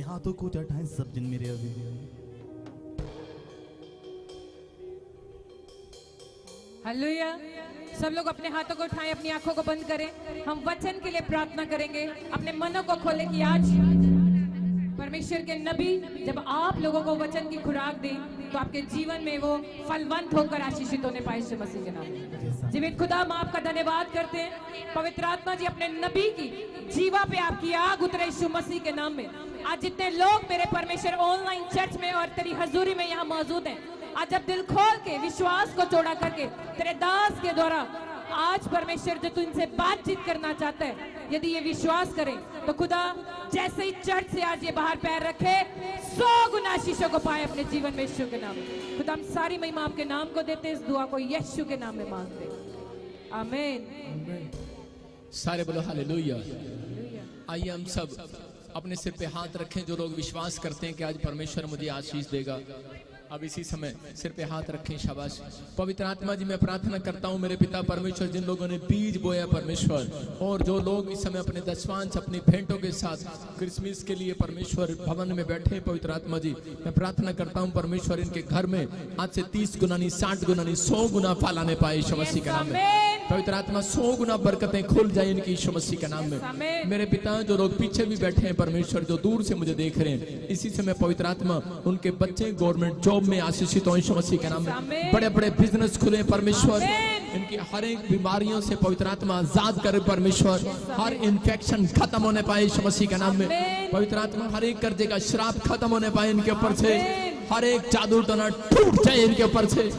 हाथों को उठाएं सब जन मेरे अभी। हालेलुया। सब लोग अपने हाथों को उठाएं, अपनी आंखों को बंद करें। हम वचन के लिए प्रार्थना करेंगे। अपने मनों को खोलें कि आज परमेश्वर के नबी जब आप लोगों को वचन की खुराक दें तो आपके जीवन में वो फलवंत होकर आशीषित होने पाए यीशु मसीह के नाम में। जीवित खुदा हम आपका धन्यवाद करते हैं। पवित्र आत्मा जी अपने नबी की जीवा पे आपकी आग उतरे यीशु मसीह के नाम में। आज जितने लोग मेरे परमेश्वर ऑनलाइन चर्च में और तेरी हजूरी में यहाँ मौजूद हैं, आज जब दिल खोल के विश्वास को चौड़ा करके तेरे दास के द्वारा आज परमेश्वर जो तू इनसे बातचीत करना चाहता है, यदि ये विश्वास करें तो खुदा जैसे ही चर्च से आज ये बाहर पैर रखे 100 गुना आशीषों को पाए अपने जीवन में यीशु के नाम में। खुदा हम सारी महिमा आपके नाम को देते, इस दुआ को यीशु के नाम में मांगते, आमीन। सारे बोलो हालेलुया। आइए हम सब अपने सिर पे हाथ रखें। जो लोग विश्वास करते हैं कि आज परमेश्वर मुझे आशीष देगा, अब इसी समय सिर पे हाथ रखें, शाबाश। पवित्र आत्मा जी मैं प्रार्थना करता हूँ मेरे पिता परमेश्वर, जिन लोगों ने बीज बोया परमेश्वर, और जो लोग इस समय अपने दशवांश अपनी भेंटों के साथ क्रिसमस के लिए परमेश्वर भवन में बैठे, पवित्र आत्मा जी मैं प्रार्थना करता हूँ परमेश्वर इनके घर में आज से 30 गुना नहीं, 60 गुना नहीं, 100 गुना फल आने पाए यीशु मसीह के नाम में। पवित्र आत्मा 100 गुना बरकतें खुल जाए इनकी यीशु मसीह के नाम में। मेरे पिता जो लोग पीछे भी बैठे हैं परमेश्वर, जो दूर से मुझे देख रहे हैं, इसी समय पवित्र आत्मा उनके बच्चे गवर्नमेंट जॉब में आशीषित हो यीशु मसीह के नाम में। बड़े बड़े बिजनेस खुले परमेश्वर, इनकी हर एक बीमारियों से पवित्र आत्मा आजाद करे परमेश्वर, हर इन्फेक्शन खत्म होने पाए यीशु मसीह के नाम में। पवित्र आत्मा हर एक कर्जे का श्राप खत्म होने पाए इनके ऊपर से, हर एक जादू टोना टूट जाए इनके ऊपर से।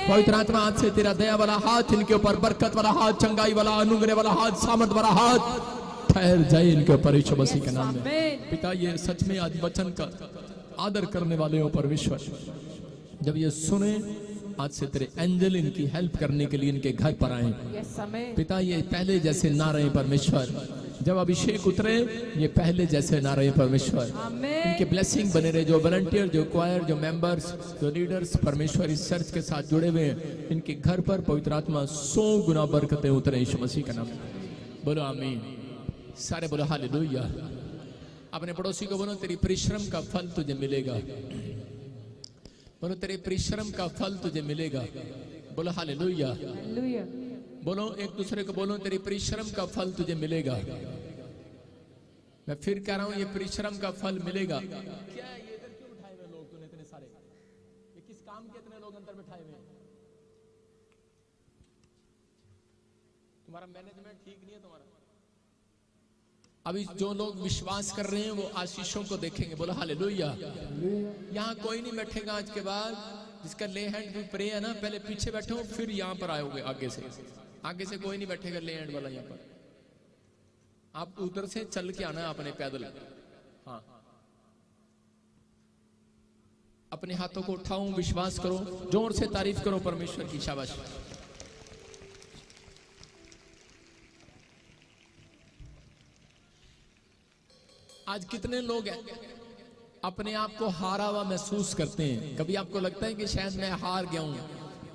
पवित्र आत्मा आज से तेरा दया वाला हाथ इनके ऊपर, बरकत वाला हाथ, चंगाई वाला, अनुग्रह वाला हाथ, सामर्थ वाला हाथ ठहर जाए इनके ऊपर यीशु मसीह के नाम में। पिता ये सच में आज वचन का आदर करने वाले हो परमेश्वर, जब ये सुने आज से तेरे एंजल इनकी हेल्प करने के लिए इनके घर पर आए पिता। ये पहले जैसे ना रहे परमेश्वर, जब अभिषेक उतरे ये पहले जैसे ना रहे परमेश्वर। इनके ब्लेसिंग बने रहे, जो वॉलंटियर, जो क्वायर, जो मेंबर्स, जो लीडर्स परमेश्वर इस चर्च के साथ जुड़े हुए हैं, इनके घर पर पवित्र आत्मा 100 गुना बरकतें उतरे यीशु मसीह का नाम। बोलो आमीन, सारे बोलो हालेलुया। अपने पड़ोसी को बोलो तेरी परिश्रम का फल तुझे मिलेगा, बोलो तेरे परिश्रम का फल तुझे मिलेगा। बोलो हालेलुया। बोलो एक दूसरे को बोलो तेरी परिश्रम का फल तुझे मिलेगा। मैं फिर कह रहा हूं ये परिश्रम का फल मिलेगा। क्या है ये इधर क्यों बिठाए हुए लोग तूने इतने सारे, ये किस काम के इतने लोग अंदर बिठाए हुए हैं? तुम्हारा मैनेजमेंट ठीक नहीं है तुम्हारा। अभी जो लोग विश्वास कर रहे हैं वो आशीषों को देखेंगे। बोलो हालेलुया। यहाँ कोई नहीं बैठेगा आज के बाद जिसका ले हैंड भी प्रे है ना, पहले पीछे बैठे हो फिर यहाँ पर आओगे। आगे से कोई नहीं बैठेगा ले हैंड वाला यहाँ पर। आप उधर से चल के आना है अपने पैदल। हाँ, अपने हाथों को उठाओ, विश्वास करो, जोर से तारीफ करो परमेश्वर की। शाबाश। आज कितने लोग हैं अपने आप को हारा हुआ महसूस करते हैं। कभी आपको लगता है कि शायद मैं हार गया हूं,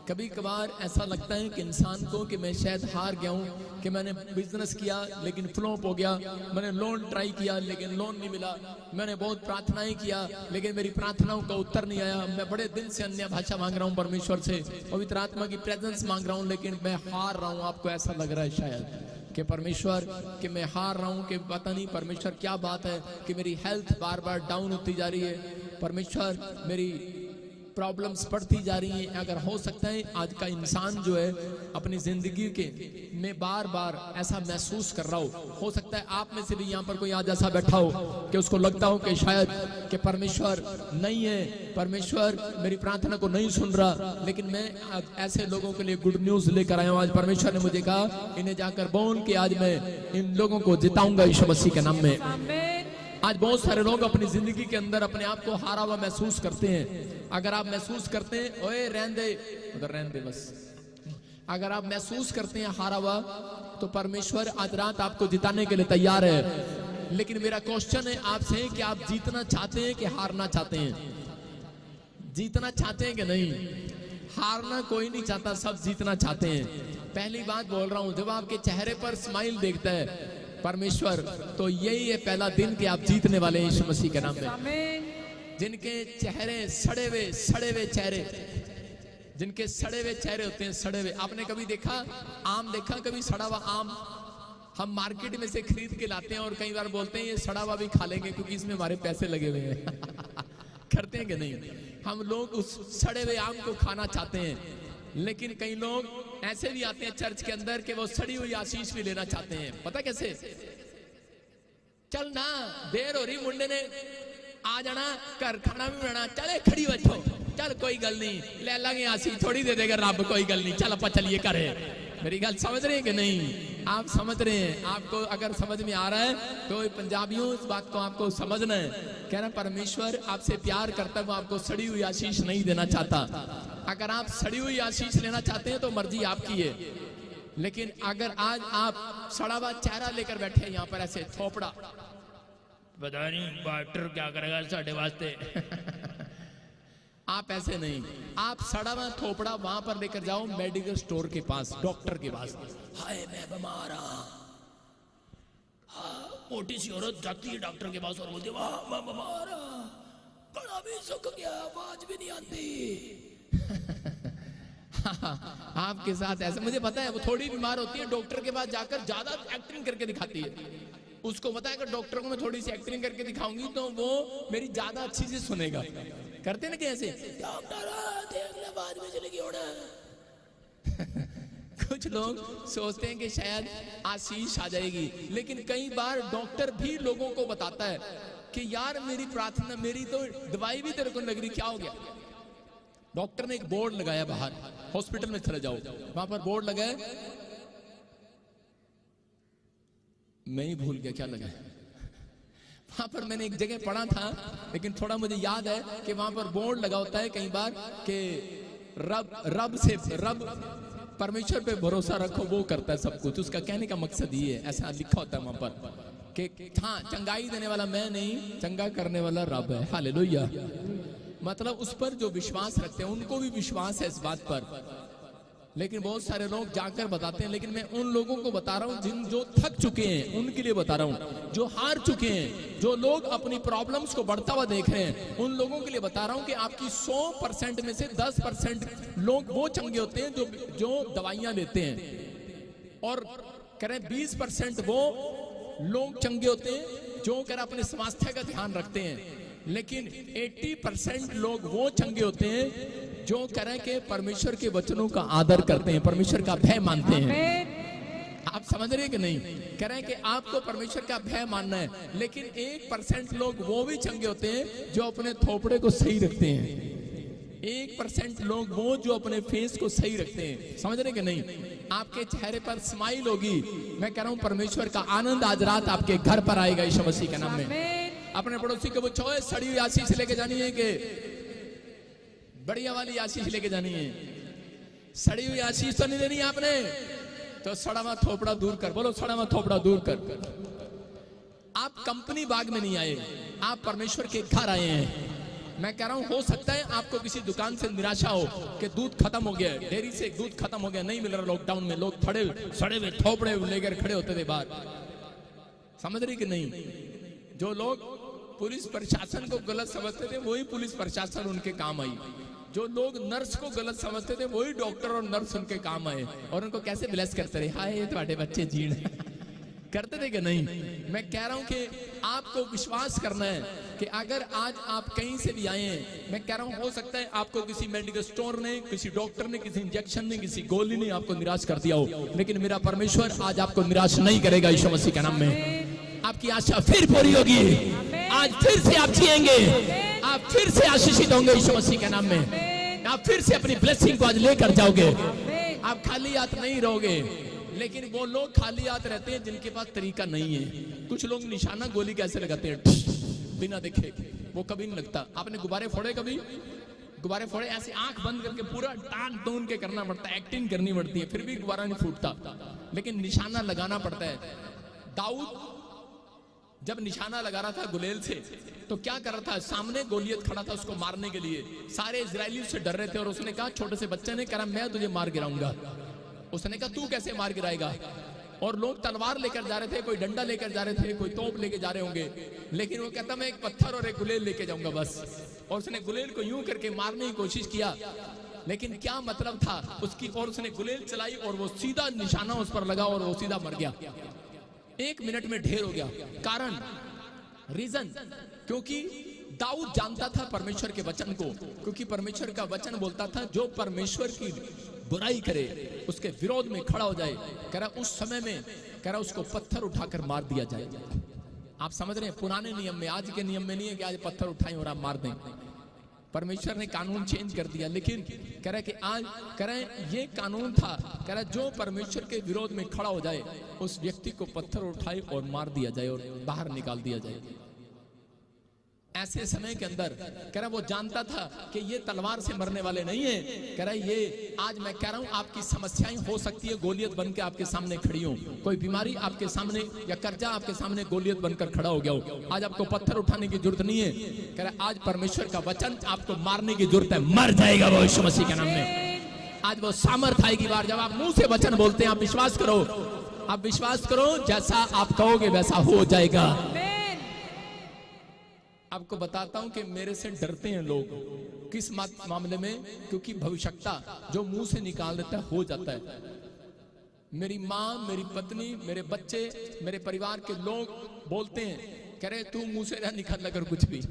कभी कभार ऐसा लगता है कि इंसान को कि मैं शायद हार गया हूं, कि मैंने बिजनेस किया लेकिन फ्लॉप हो गया, मैंने लोन ट्राई किया लेकिन लोन नहीं मिला, मैंने बहुत प्रार्थनाएं किया लेकिन मेरी प्रार्थनाओं का उत्तर नहीं आया, मैं बड़े दिन से अन्य भाषा मांग रहा हूं परमेश्वर से, पवित्र आत्मा की प्रेजेंस मांग रहा हूं लेकिन मैं हार रहा हूं। आपको ऐसा लग रहा है शायद कि परमेश्वर कि मैं हार रहा हूं, कि पता नहीं परमेश्वर क्या बात है कि मेरी हेल्थ बार बार डाउन होती जा रही है, परमेश्वर मेरी प्रॉब्लम्स बढ़ती जा रही हैं। अगर हो सकता है आज का इंसान जो है अपनी जिंदगी के में बार बार ऐसा महसूस कर रहा हो सकता है आप में से भी यहाँ पर कोई आज ऐसा बैठा हो कि उसको लगता हो कि शायद कि परमेश्वर नहीं है, परमेश्वर मेरी प्रार्थना को नहीं सुन रहा। लेकिन मैं आज ऐसे लोगों के लिए गुड न्यूज लेकर आया हूँ। आज परमेश्वर ने मुझे कहा इन्हें जाकर बोल के आज मैं इन लोगों को जिताऊंगा यीशु मसीह के नाम में। आज बहुत सारे लोग अपनी जिंदगी के अंदर अपने आप को हारा हुआ महसूस करते हैं। अगर आप महसूस करते हैं ओए रहने दे उधर रहने दे बस, अगर आप महसूस करते हैं हारा हुआ तो परमेश्वर आज रात आपको जिताने के लिए तैयार है। लेकिन मेरा क्वेश्चन है आपसे कि आप जीतना चाहते हैं कि हारना चाहते हैं? जीतना चाहते हैं कि नहीं? हारना कोई नहीं चाहता, सब जीतना चाहते हैं। पहली बात बोल रहा हूं, जब आपके चेहरे पर स्माइल देखता है परमेश्वर तो यही है पहला दिन कि आप जीतने वाले हैं यीशु मसीह के नाम में। जिनके चेहरे सड़े हुए चेहरे, जिनके सड़े हुए चेहरे होते हैं, सड़े हुए। आपने कभी देखा आम देखा, कभी सड़ा हुआ आम हम मार्केट में से खरीद के लाते हैं और कई बार बोलते हैं ये सड़ा हुआ भी खा लेंगे क्योंकि इसमें हमारे पैसे लगे हुए हैं करते हैं कि नहीं? हम लोग उस सड़े हुए आम को खाना चाहते हैं, लेकिन कई लोग ऐसे भी आते हैं चर्च के अंदर कि वो सड़ी हुई आशीष भी लेना चाहते हैं। पता कैसे? चल ना देर हो रही, मुंडे ने आ जाना, घर खाना भी बनाना, चले खड़ी बैठो, चल कोई गल नहीं, ले लांगे आशीष थोड़ी दे देगा रब, कोई गल नहीं, चल अपा चलिए करे। मेरी गल समझ रहे हैं कि नहीं? आप समझ रहे हैं? आपको अगर समझ में आ रहा है तो पंजाबियों इस बात को आपको समझना है। कहना परमेश्वर आपसे प्यार करता है, वो आपको सड़ी हुई आशीष नहीं देना चाहता। अगर आप सड़ी हुई आशीष लेना चाहते हैं तो मर्जी आपकी है, लेकिन अगर आज आप सड़ा हुआ चेहरा लेकर बैठे हैं यहाँ पर ऐसे थोपड़ा, पता नहीं बाटर क्या करेगा साढ़े वास्ते आप ऐसे नहीं, आप सड़ा हुआ थोपड़ा वहां पर लेकर जाओ मेडिकल स्टोर के पास, डॉक्टर के पास। हाय मैं बीमार हूं, मोटी सी औरत जाती है डॉक्टर के पास और बोलती है वाह मैं बीमार हूं, गला भी सूख गया, आवाज भी नहीं आती। आपके साथ ऐसा, मुझे पता है वो थोड़ी बीमार होती है, डॉक्टर के पास जाकर ज्यादा एक्टिंग करके दिखाती है। उसको पता है कि डॉक्टर को मैं थोड़ी सी एक्टिंग करके दिखाऊंगी तो वो मेरी ज्यादा अच्छी से सुनेगा। करते ना कैसे, डॉक्टर देख ले बाद में चलेगी होना। कुछ लोग सोचते हैं कि शायद आशीष आ जाएगी, लेकिन कई बार डॉक्टर भी लोगों को बताता है कि यार मेरी प्रार्थना, मेरी तो दवाई भी तेरे को लग रही, क्या हो गया। डॉक्टर ने एक बोर्ड लगाया बाहर, हॉस्पिटल में चले जाओ, वहां पर बोर्ड लगा है, मैं ही भूल गया क्या लगा है। वहां पर मैंने एक जगह पढ़ा था, लेकिन थोड़ा मुझे याद है कि वहां पर बोर्ड लगा होता है कई बार कि रब परमेश्वर पे भरोसा रखो, वो करता है सब कुछ। उसका कहने का मकसद ये है, ऐसा लिखा होता है वहां पर कि हाँ चंगाई देने वाला मैं नहीं, चंगा करने वाला रब है। हालेलुया। मतलब उस पर जो विश्वास रखते हैं उनको भी विश्वास है इस बात पर। लेकिन बहुत सारे लोग जाकर बताते हैं, लेकिन मैं उन लोगों को बता रहा हूं जो थक चुके हैं, उनके लिए बता रहा हूं, जो हार चुके हैं, जो लोग अपनी प्रॉब्लम्स को बढ़ता हुआ देख रहे हैं, उन लोगों के लिए बता रहा हूं कि आपकी 100% में से 10% लोग वो चंगे होते हैं जो दवाइयां लेते हैं, और करें 20% वो लोग चंगे होते हैं जो कर अपने स्वास्थ्य का ध्यान रखते हैं। लेकिन 80% लोग वो चंगे होते हैं जो करें कि परमेश्वर के वचनों का आदर करते हैं, परमेश्वर का भय मानते हैं। आप समझ रहे हैं कि नहीं? कह रहे हैं कि आपको परमेश्वर का भय मानना है, लेकिन 1% लोग वो भी चंगे होते हैं जो अपने थोपड़े को सही रखते हैं। 1% लोग वो जो अपने फेस को सही रखते हैं। समझ रहे हैं कि नहीं? आपके चेहरे पर स्माइल होगी। मैं कह रहा हूं परमेश्वर का आनंद आज रात आपके घर पर आएगा यीशु मसीह के नाम में। अपने पड़ोसी को पूछो सड़ी हुई आशीष लेके जानी है कि बढ़िया वाली आशीष लेके जानी है? सड़ी हुई आशीष तो नहीं देनी आपने, तो सड़ा हुआ थोपड़ा दूर कर। बोलो सड़ा हुआ थोपड़ा दूर कर। आप कंपनी बाग में नहीं आए, आप परमेश्वर के घर आए हैं। मैं कह रहा हूं हो सकता है आपको किसी दुकान से निराशा हो कि दूध खत्म हो गया, डेयरी से दूध खत्म हो गया, नहीं मिल रहा। लॉकडाउन में लोग सड़े हुए थोपड़े लेकर खड़े होते थे बाहर। समझ रही कि नहीं? जो लोग पुलिस प्रशासन को गलत समझते थे वही पुलिस प्रशासन उनके काम आई। जो लोग नर्स को गलत समझते थे वही डॉक्टर और नर्स उनके काम आए, और उनको कैसे ब्लेस करते रहे, हाय तुम्हारे बच्चे जीण करते थे कि नहीं? मैं कह रहा हूं कि आपको विश्वास करना है कि अगर आज आप कहीं से भी आए हैं, मैं कह रहा हूं हो सकता है आपको किसी मेडिकल स्टोर ने, किसी डॉक्टर ने, किसी इंजेक्शन ने, किसी गोली ने आपको निराश कर दिया हो, लेकिन मेरा परमेश्वर आज आपको निराश नहीं करेगा यीशु मसीह के नाम में। आपकी आशा फिर पूरी होगी, आज फिर से आप जिएंगे, आप फिर से आशीषित होंगे यीशु मसीह के नाम में। आप फिर से अपनी ब्लेसिंग को आज लेकर जाओगे। आप खाली हाथ नहीं रहोगे। लेकिन वो लोग खाली हाथ रहते हैं जिनके पास तरीका नहीं है। कुछ लोग निशाना गोली कैसे लगाते हैं बिना देखे, वो कभी नहीं लगता। आपने गुब्बारे फोड़े कभी? गुब्बारे फोड़े ऐसे आंख बंद करके पूरा टान तोन के करना पड़ता है, एक्टिंग करनी पड़ती है, फिर भी गुब्बारा नहीं फूटता, लेकिन निशाना लगाना पड़ता है। दाऊद जब निशाना लगा रहा था गुलेल से, तो क्या कर रहा था? सामने गोलियत खड़ा था उसको मारने के लिए। सारे इजरायली उससे डर रहे थे, और उसने कहा, छोटे से बच्चे ने कहा मैं तुझे मार गिराऊंगा। उसने कहा तू कैसे मार गिराएगा? और लोग तलवार लेकर जा रहे थे, कोई डंडा लेकर जा रहे थे, कोई तोप लेके जा रहे होंगे, लेकिन वो कहता मैं एक पत्थर और एक गुलेल लेके जाऊंगा बस। और उसने गुलेल को यूं करके मारने की कोशिश किया, लेकिन क्या मतलब था उसकी, और उसने गुलेल चलाई और वो सीधा निशाना उस पर लगा और वो सीधा मर गया। 1 मिनट में ढेर हो गया। कारण, रीजन, क्योंकि दाऊद जानता था परमेश्वर के वचन को, क्योंकि परमेश्वर का वचन बोलता था जो परमेश्वर की बुराई करे, उसके विरोध में खड़ा हो जाए, कह रहा उस समय में कह रहा उसको पत्थर उठाकर मार दिया जाए। आप समझ रहे हैं? पुराने नियम में, आज के नियम में नहीं है कि आज पत्थर उठाएं और आप मार दें। परमेश्वर ने कानून चेंज कर दिया, लेकिन कह रहा है कि आज कह रहे हैं ये कानून था, कह रहा जो परमेश्वर के विरोध में खड़ा हो जाए उस व्यक्ति को पत्थर उठाए और मार दिया जाए और बाहर निकाल दिया जाए। ऐसे समय के अंदर कह रहा वो जानता था कि ये तलवार से मरने वाले नहीं है। कह रहा ये आज मैं कह रहा हूं आपकी समस्याएं हो सकती है गोलियत बन के आपके सामने खड़ी हो, कोई बीमारी आपके सामने या कर्जा आपके सामने गोलियत बनकर खड़ा हो गया हो। आज आपको पत्थर उठाने की जरूरत नहीं है। कह रहा आज परमेश्वर का वचन आपको मारने की जरूरत है, मर जाएगा वो यीशु मसीह के नाम में। आज वो सामर्थ आएगी बार जब आप मुंह से वचन बोलते हैं। आप विश्वास करो, आप विश्वास करो, जैसा आप कहोगे वैसा हो जाएगा। आपको बताता हूं कि मेरे से डरते हैं लोग। किस मामले में? क्योंकि भविष्यता जो मुंह से निकाल देता है हो जाता है। मेरी माँ, मेरी पत्नी, मेरे बच्चे, मेरे परिवार के लोग बोलते हैं, कह रहे तू मुंह से ना निकाल कर कुछ भी।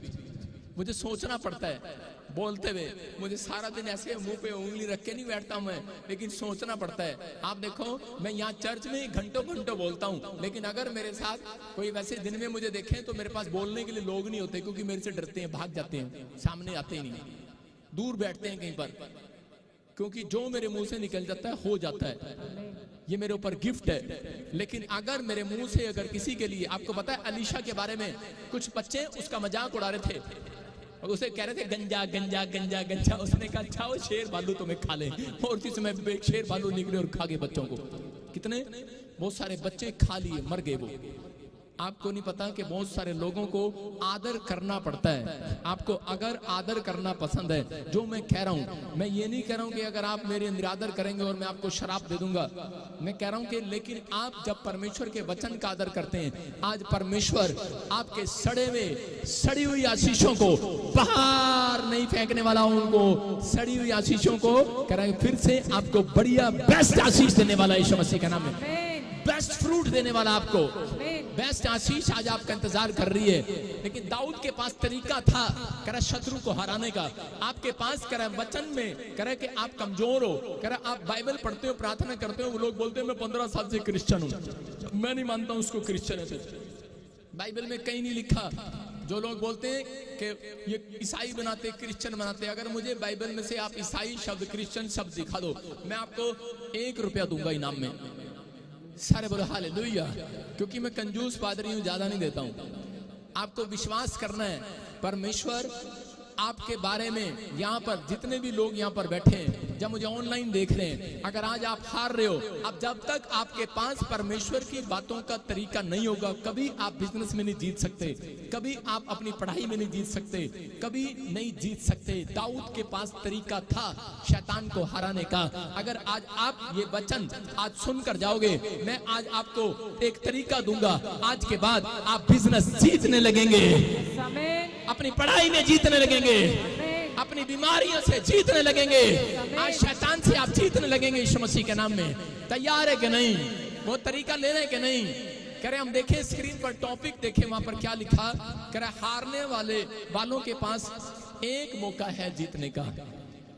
मुझे सोचना पड़ता है बोलते हुए। मुझे सारा दिन ऐसे मुंह पे उंगली रख के नहीं बैठता मैं, लेकिन सोचना पड़ता है। आप देखो मैं यहाँ चर्च में घंटों घंटों बोलता हूँ, लेकिन अगर मेरे साथ कोई वैसे दिन में मुझे देखे तो मेरे पास बोलने के लिए लोग नहीं होते, क्योंकि मेरे से डरते हैं, भाग जाते हैं, सामने आते ही नहीं, दूर बैठते हैं कहीं पर। क्योंकि जो मेरे मुंह से निकल जाता है हो जाता है, ये मेरे ऊपर गिफ्ट है। लेकिन अगर मेरे मुंह से अगर किसी के लिए, आपको पता है अलीशा के बारे में कुछ बच्चे उसका मजाक उड़ा रहे थे और उसे कह रहे थे गंजा गंजा गंजा गंजा। उसने कहा अच्छा वो शेर भालू तुम्हें खा ले, और उसी समय शेर भालू निकले और खा गए बच्चों को। कितने बहुत सारे बच्चे खा लिए, मर गए वो। आपको नहीं पता कि बहुत सारे लोगों को आदर करना पड़ता है। आपको अगर आदर करना पसंद है, जो मैं कह रहा हूं, मैं ये नहीं कह रहा हूं कि अगर आप मेरे निरादर करेंगे और मैं आपको शराब दे दूंगा। मैं कह रहा हूं कि लेकिन आप जब परमेश्वर के वचन का आदर करते हैं, आज परमेश्वर आपके सड़ी हुई आशीषों को बाहर नहीं फेंकने वाला हूं। उनको सड़ी हुई आशीषों को कह रहा है फिर से आपको बढ़िया बेस्ट आशीष देने वाला यीशु मसीह का नाम है। बेस्ट फ्रूट देने वाला आपको बेस्ट आशीष आज आपका इंतजार कर रही है। लेकिन दाऊद के पास तरीका था कह रहा शत्रु को हराने का। आपके पास कह रहा वचन में कह रहा कि आप कमजोर हो, कह रहा आप बाइबल पढ़ते हो, प्रार्थना करते हो। वो लोग बोलते हैं मैं 15 साल से क्रिश्चियन हूं, मैं नहीं मानता हूं उसको क्रिश्चियन है। बाइबल में कहीं नहीं लिखा। जो लोग बोलते हैं कि ये ईसाई बनाते, क्रिश्चियन बनाते, अगर मुझे बाइबल में से आप ईसाई शब्द, क्रिश्चियन शब्द दिखा दो, मैं आपको 1 रुपया दूंगा इनाम में। सारे बोलो हालेलुया। क्योंकि मैं कंजूस पादरी हूं, ज्यादा नहीं देता हूं। आपको विश्वास करना है परमेश्वर आपके बारे में। यहाँ पर जितने भी लोग यहाँ पर बैठे हैं, जब मुझे ऑनलाइन देख रहे हैं, अगर आज आप हार रहे हो, अब जब तक आपके पास परमेश्वर की बातों का तरीका नहीं होगा, कभी आप बिजनेस में नहीं जीत सकते, कभी आप अपनी पढ़ाई में नहीं जीत सकते, कभी नहीं जीत सकते। दाऊद के पास तरीका था शैतान को हराने का। अगर आज आप ये वचन आज सुनकर जाओगे, मैं आज आपको एक तरीका दूंगा, आज के बाद आप बिजनेस जीतने लगेंगे, अपनी पढ़ाई में जीतने लगेंगे, अपनी बीमारियों से जीतने लगेंगे, आज शैतान से आप जीतने लगेंगे यीशु मसीह के नाम में। तैयार है कि नहीं? वो तरीका ले रहे कि नहीं? कह रहे हम देखें स्क्रीन पर टॉपिक देखें, वहां पर क्या लिखा। कह रहे हारने वालों के पास एक मौका है जीतने का।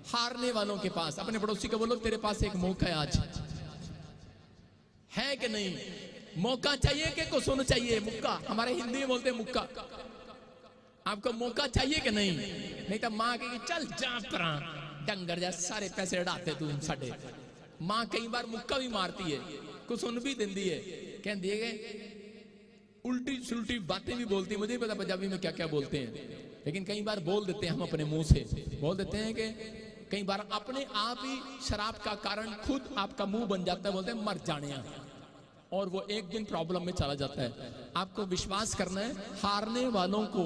हारने वालों के पास, अपने पड़ोसी को बोलो तेरे पास एक मौका है आज, है कि नहीं? मौका चाहिए कि कुछ चाहिए? मुक्का, हमारे हिंदी में बोलते हैं मुक्का। आपको मौका चाहिए कि नहीं? नहीं तो माँ कहेगी चल जा परा डंगर जा, सारे पैसे उड़ाते तू साडे। माँ कई बार मुक्का भी मारती है, कुछ सुन भी देती है, कहती है उल्टी सुल्टी बातें भी बोलती है। मुझे पता पंजाबी में क्या क्या बोलते हैं, लेकिन कई बार बोल देते हैं हम अपने मुंह से। बोल देते हैं कि कई बार अपने आप ही शराब का कारण खुद आपका मुंह बन जाता है। बोलते हैं मर जाने, और वो एक दिन प्रॉब्लम में चला जाता है। आपको विश्वास करना है, हारने वालों को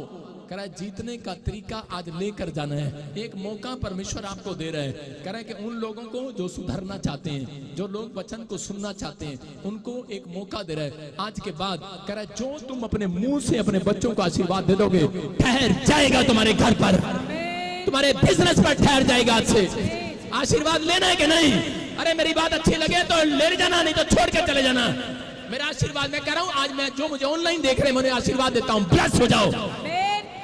कह रहा है जीतने का तरीका आज लेकर जाना है। एक मौका परमेश्वर आपको दे रहा है। कह रहा है कि उन लोगों को जो सुधरना चाहते हैं, जो लोग वचन को सुनना चाहते हैं, उनको एक मौका दे रहा है। आज के बाद कह रहा है जो तुम अपने मुंह से अपने बच्चों को आशीर्वाद दे दोगे, ठहर जाएगा तुम्हारे घर पर, तुम्हारे बिजनेस पर ठहर जाएगा। आज से आशीर्वाद लेना है कि नहीं? अरे मेरी बात अच्छी लगे तो ले जाना, नहीं तो छोड़ के चले जाना। मेरा आशीर्वाद मैं कह रहा हूं, आज मैं जो मुझे ऑनलाइन देख रहे हैं मुझे आशीर्वाद देता हूं, ब्लेस हो जाओ।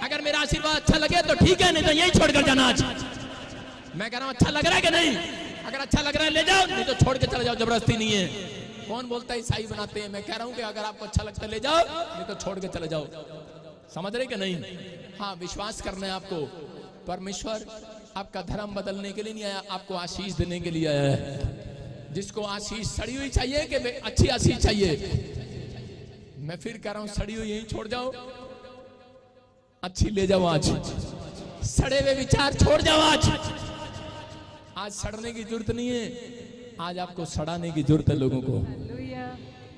अगर मेरा आशीर्वाद अच्छा लगे तो ठीक है, नहीं तो यही छोड़कर जाना। आज मैं कह रहा हूं अच्छा लग रहा है कि नहीं? अगर अच्छा लग रहा है ले जाओ, नहीं तो छोड़ के चले जाओ, जबरदस्ती नहीं है। कौन बोलता है ईसाई बनाते हैं? मैं कह रहा हूं कि अगर आपको अच्छा लगता है ले जाओ, नहीं तो छोड़ के चले जाओ। समझ रहे कि नहीं? हाँ, विश्वास करना है आपको। परमेश्वर आपका धर्म बदलने के लिए नहीं आया, आपको आशीष देने के लिए आया है। जिसको आशीष सड़ी हुई चाहिए कि अच्छी आशीष चाहिए? मैं फिर कह रहा हूं सड़ी हुई यहीं छोड़ जाओ, अच्छी ले जाओ आज, सड़े हुए विचार छोड़ जाओ आज सड़ने की जरूरत नहीं है, आज आपको सड़ाने की जरूरत है लोगों को।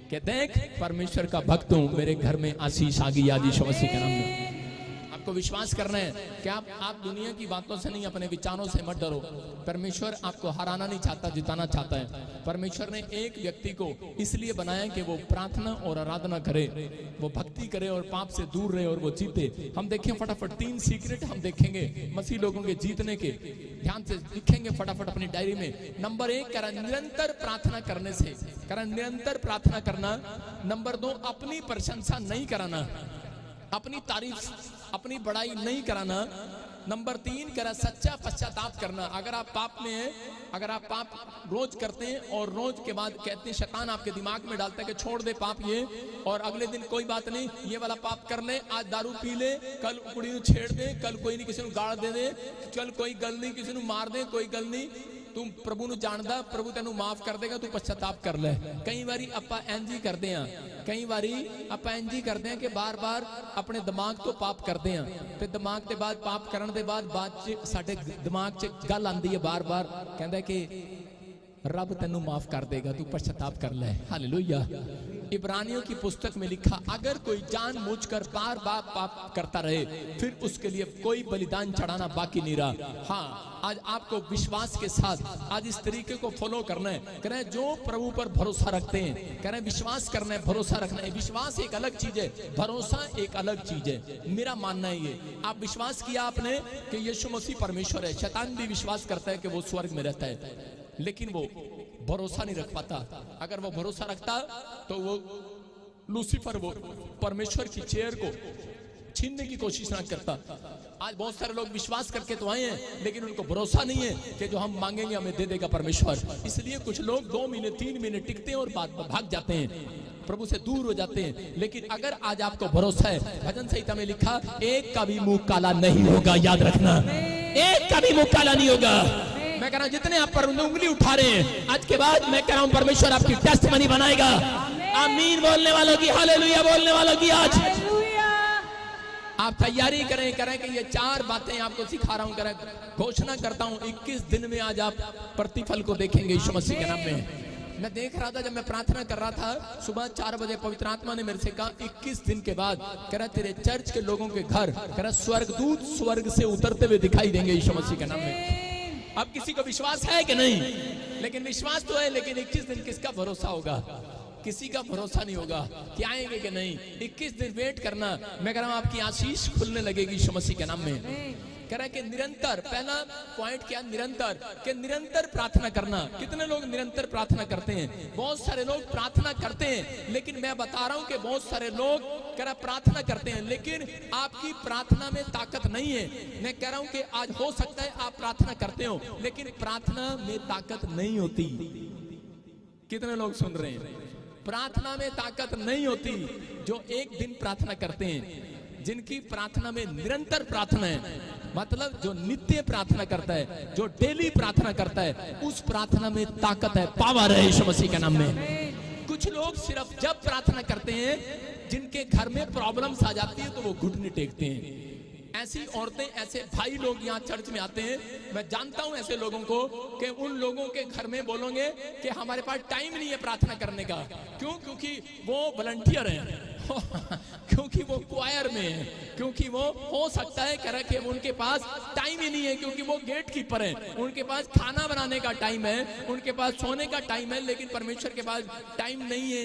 कि देख परमेश्वर का भक्त हूं, मेरे घर में आशीष आ गई आज यीशु मसीह के नाम में। आपको विश्वास करना है कि आप दुनिया की बातों से नहीं, अपने विचारों से मत डरो। परमेश्वर आपको हराना नहीं चाहता, जिताना चाहता है। परमेश्वर ने एक व्यक्ति को इसलिए बनाया कि वो प्रार्थना और आराधना करे, वो भक्ति करे और पाप से दूर रहे और वो जीते। हम देखें फटाफट 3 सीक्रेट हम देखेंगे मसीह लोगों के जीतने के, ध्यान से लिखेंगे फटाफट अपनी डायरी में। नंबर 1 करा निरंतर प्रार्थना करने से, करा निरंतर प्रार्थना करना। नंबर 2 अपनी प्रशंसा नहीं कराना, अपनी तारीफ अपनी बड़ाई नहीं कराना। नंबर 3 करा सच्चा पश्चाताप करना। अगर आप पाप में हैं, अगर आप पाप रोज करते हैं और रोज के बाद कहते हैं, शैतान आपके दिमाग में डालता है कि छोड़ दे पाप ये, और अगले दिन कोई बात नहीं ये वाला पाप कर ले, आज दारू पी ले, कल कुड़ी को छेड़ दे, कल कोई नहीं किसी को गाड़ दे दे, कल कोई गल नहीं किसी को मार दे, कोई गल नहीं, तू प्रभु नु जानदा, प्रभु तेनू माफ कर देगा, तू पश्चाताप कर ले। कई बारी आपां इंज ही करदे हां, कई बारी आपां इंज ही करदे हां कि बार-बार अपने दिमाग तो पाप करदे हां, ते दिमाग ते बाद पाप करन दे बाद च साडे दिमाग च गल आंदी है बार-बार, कहंदा कि रब तेनू माफ कर देगा, तू पश्चाताप कर ले। हालेलुया। इब्रानियों की पुस्तक में लिखा, अगर कोई जानबूझकर बार बार पाप करता रहे फिर उसके लिए कोई बलिदान चढ़ाना बाकी नहीं रहा। हाँ, आज आपको विश्वास के साथ आज इस तरीके को फॉलो करना है। कह रहे हैं जो प्रभु पर भरोसा रखते हैं, कह रहे हैं विश्वास करना है, भरोसा रखना है। विश्वास एक अलग चीज है, भरोसा एक अलग चीज है। मेरा मानना है ये, आप विश्वास किया आपने कि यीशु मसीह परमेश्वर है। शैतान भी विश्वास करता है कि वो स्वर्ग में रहता है, लेकिन वो भरोसा नहीं रख पाता। अगर वो भरोसा रखता तो वो लूसीफर, वो परमेश्वर की चेयर को छीनने की कोशिश ना करता। आज बहुत सारे लोग विश्वास करके तो आए हैं, लेकिन उनको भरोसा नहीं है कि जो हम मांगेंगे हमें दे देगा परमेश्वर। इसलिए कुछ लोग 2 महीने 3 महीने टिकते हैं और बाद में भाग जाते हैं, प्रभु से दूर हो जाते हैं। लेकिन अगर आज आपको भरोसा है, भजन संहिता में लिखा, एक का भी मुंह काला नहीं होगा। याद रखना, एक का भी मुंह काला नहीं होगा। मैं कह रहा हूं जितने आप पर उंगली उठा रहे हैं, आज के बाद मैं कह रहा हूं परमेश्वर आपकी टेस्टमनी बनाएगा। आमीन बोलने वालों की, हालेलुया बोलने वालों की आज आप तैयारी करें कि ये 4 बातें आपको सिखा रहा हूं, करें घोषणा करता हूं 21 दिन में आज आप प्रतिफल को देखेंगे यीशु मसीह के नाम में। मैं देख रहा था जब मैं प्रार्थना कर रहा था सुबह 4 बजे, पवित्र आत्मा ने मेरे से कहा 21 दिन के बाद कह रहा तेरे चर्च के लोगों के घर कह रहा स्वर्गदूत स्वर्ग से उतरते हुए दिखाई देंगे यीशु मसीह के नाम में। अब किसी को विश्वास है कि नहीं? लेकिन विश्वास तो है, लेकिन 21 दिन किसका भरोसा होगा? किसी का भरोसा नहीं होगा कि आएंगे कि नहीं। 21 दिन वेट करना। मैं कह रहा हूं आपकी आशीष खुलने लगेगी यीशु मसीह के नाम में। कह रहा है कि निरंतर, पहला पॉइंट क्या, निरंतर, कि निरंतर प्रार्थना करना। कितने लोग निरंतर प्रार्थना करते हैं? बहुत सारे लोग प्रार्थना करते हैं, लेकिन मैं बता रहा हूं कि बहुत सारे लोग कह रहा प्रार्थना करते हैं लेकिन आपकी प्रार्थना में ताकत नहीं है। मैं कह रहा हूं कि आज हो सकता है आप प्रार्थना करते हो लेकिन प्रार्थना में ताकत नहीं होती। कितने लोग सुन रहे हैं? प्रार्थना में ताकत नहीं होती। जो एक दिन प्रार्थना करते हैं, जिनकी प्रार्थना में निरंतर प्रार्थना है, मतलब जो नित्य प्रार्थना करता है, जो डेली प्रार्थना करता है, उस प्रार्थना में ताकत है, पावर है यीशु मसीह के नाम में। कुछ लोग सिर्फ जब प्रार्थना करते हैं, जिनके घर में प्रॉब्लम्स आ जाती है, तो वो घुटने टेकते हैं। ऐसी औरतें, ऐसे भाई लोग यहाँ चर्च में आते हैं, मैं जानता हूं ऐसे लोगों को कि उन लोगों के घर में बोलोगे कि हमारे पास टाइम नहीं है प्रार्थना करने का। क्यों? क्योंकि वो वॉलंटियर हैं क्योंकि वो क्वायर में है, क्योंकि वो हो सकता है कह रहा कि उनके पास टाइम ही नहीं है, क्योंकि वो गेट कीपर है। उनके पास खाना बनाने का टाइम है, उनके पास सोने का टाइम है, लेकिन परमेश्वर के पास टाइम नहीं है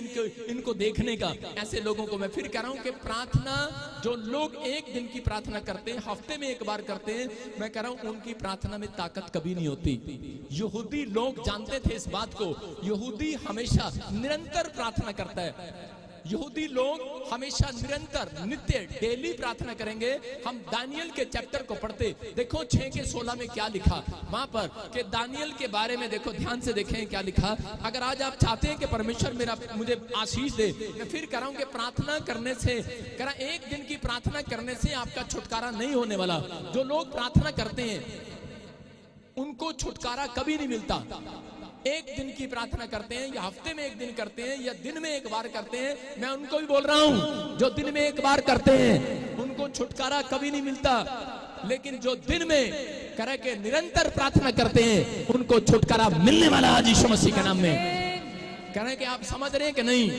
इनको देखने का। ऐसे लोगों को मैं फिर कह रहा हूं कि प्रार्थना, जो लोग एक दिन की प्रार्थना करते हैं, हफ्ते में एक बार करते हैं, मैं कह रहा हूं उनकी प्रार्थना में ताकत कभी नहीं होती। यहूदी लोग जानते थे इस बात को। यहूदी हमेशा निरंतर प्रार्थना करता है। यहूदी लोग हमेशा निरंतर, नित्य, डेली प्रार्थना करेंगे। हम दानियल के चैप्टर को पढ़ते, देखो 6 के 16 में क्या लिखा वहां पर कि दानियल के बारे में देखो, ध्यान से देखें क्या लिखा। अगर आज आप चाहते हैं कि परमेश्वर मुझे आशीष दे, मैं फिर कह रहा हूं कि प्रार्थना करने से, कह रहा एक दिन की प्रार्थना करने से आपका छुटकारा नहीं होने वाला। जो लोग प्रार्थना करते हैं उनको छुटकारा कभी नहीं मिलता। एक दिन की प्रार्थना करते हैं या हफ्ते में एक दिन करते हैं या दिन में एक बार करते हैं, मैं उनको भी बोल रहा हूं जो दिन में एक बार करते हैं उनको छुटकारा कभी नहीं मिलता, लेकिन जो दिन में करे के निरंतर प्रार्थना करते हैं उनको छुटकारा मिलने वाला आज यीशु मसीह के नाम में। करें कि आप समझ रहे हैं कि नहीं?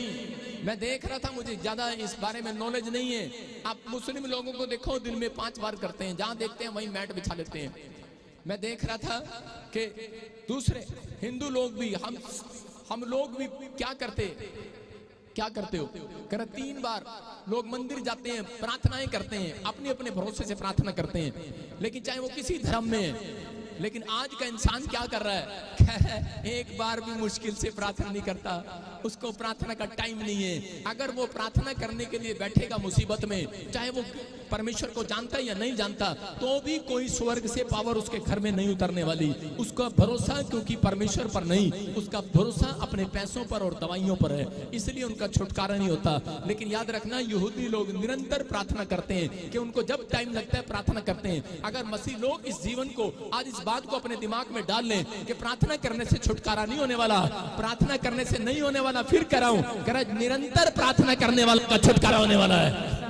मैं देख रहा था, मुझे ज्यादा इस बारे में नॉलेज नहीं है। आप मुस्लिम लोगों को देखो, दिन में 5 बार करते हैं, जहां देखते हैं वहीं मैट बिछा लेते हैं। मैं देख रहा था कि दूसरे हिंदू लोग भी, हम लोग भी क्या करते हो? कर 3 बार लोग मंदिर जाते हैं, प्रार्थनाएं करते हैं, अपने अपने भरोसे से प्रार्थना करते हैं, लेकिन चाहे वो किसी धर्म में है। लेकिन आज का इंसान क्या कर रहा है? एक बार भी मुश्किल से प्रार्थना नहीं करता, उसको प्रार्थना का टाइम नहीं है। अगर वो प्रार्थना करने के लिए बैठेगा मुसीबत में, चाहे वो परमेश्वर को जानता है या नहीं जानता, तो भी कोई स्वर्ग से पावर उसके घर में नहीं उतरने वाली। उसका भरोसा क्योंकि परमेश्वर पर नहीं, उसका भरोसा अपने पैसों पर और दवाइयों पर है, इसलिए उनका छुटकारा नहीं होता। लेकिन याद रखना, यहूदी लोग निरंतर प्रार्थना करते हैं कि उनको जब टाइम लगता है प्रार्थना करते हैं। अगर मसीह लोग इस जीवन को, आज इस बात को अपने दिमाग में डाल लें कि प्रार्थना करने से छुटकारा नहीं होने वाला, प्रार्थना करने से नहीं होने वाला, फिर कराऊं करा निरंतर प्रार्थना करने वाला का छुटकारा होने वाला है।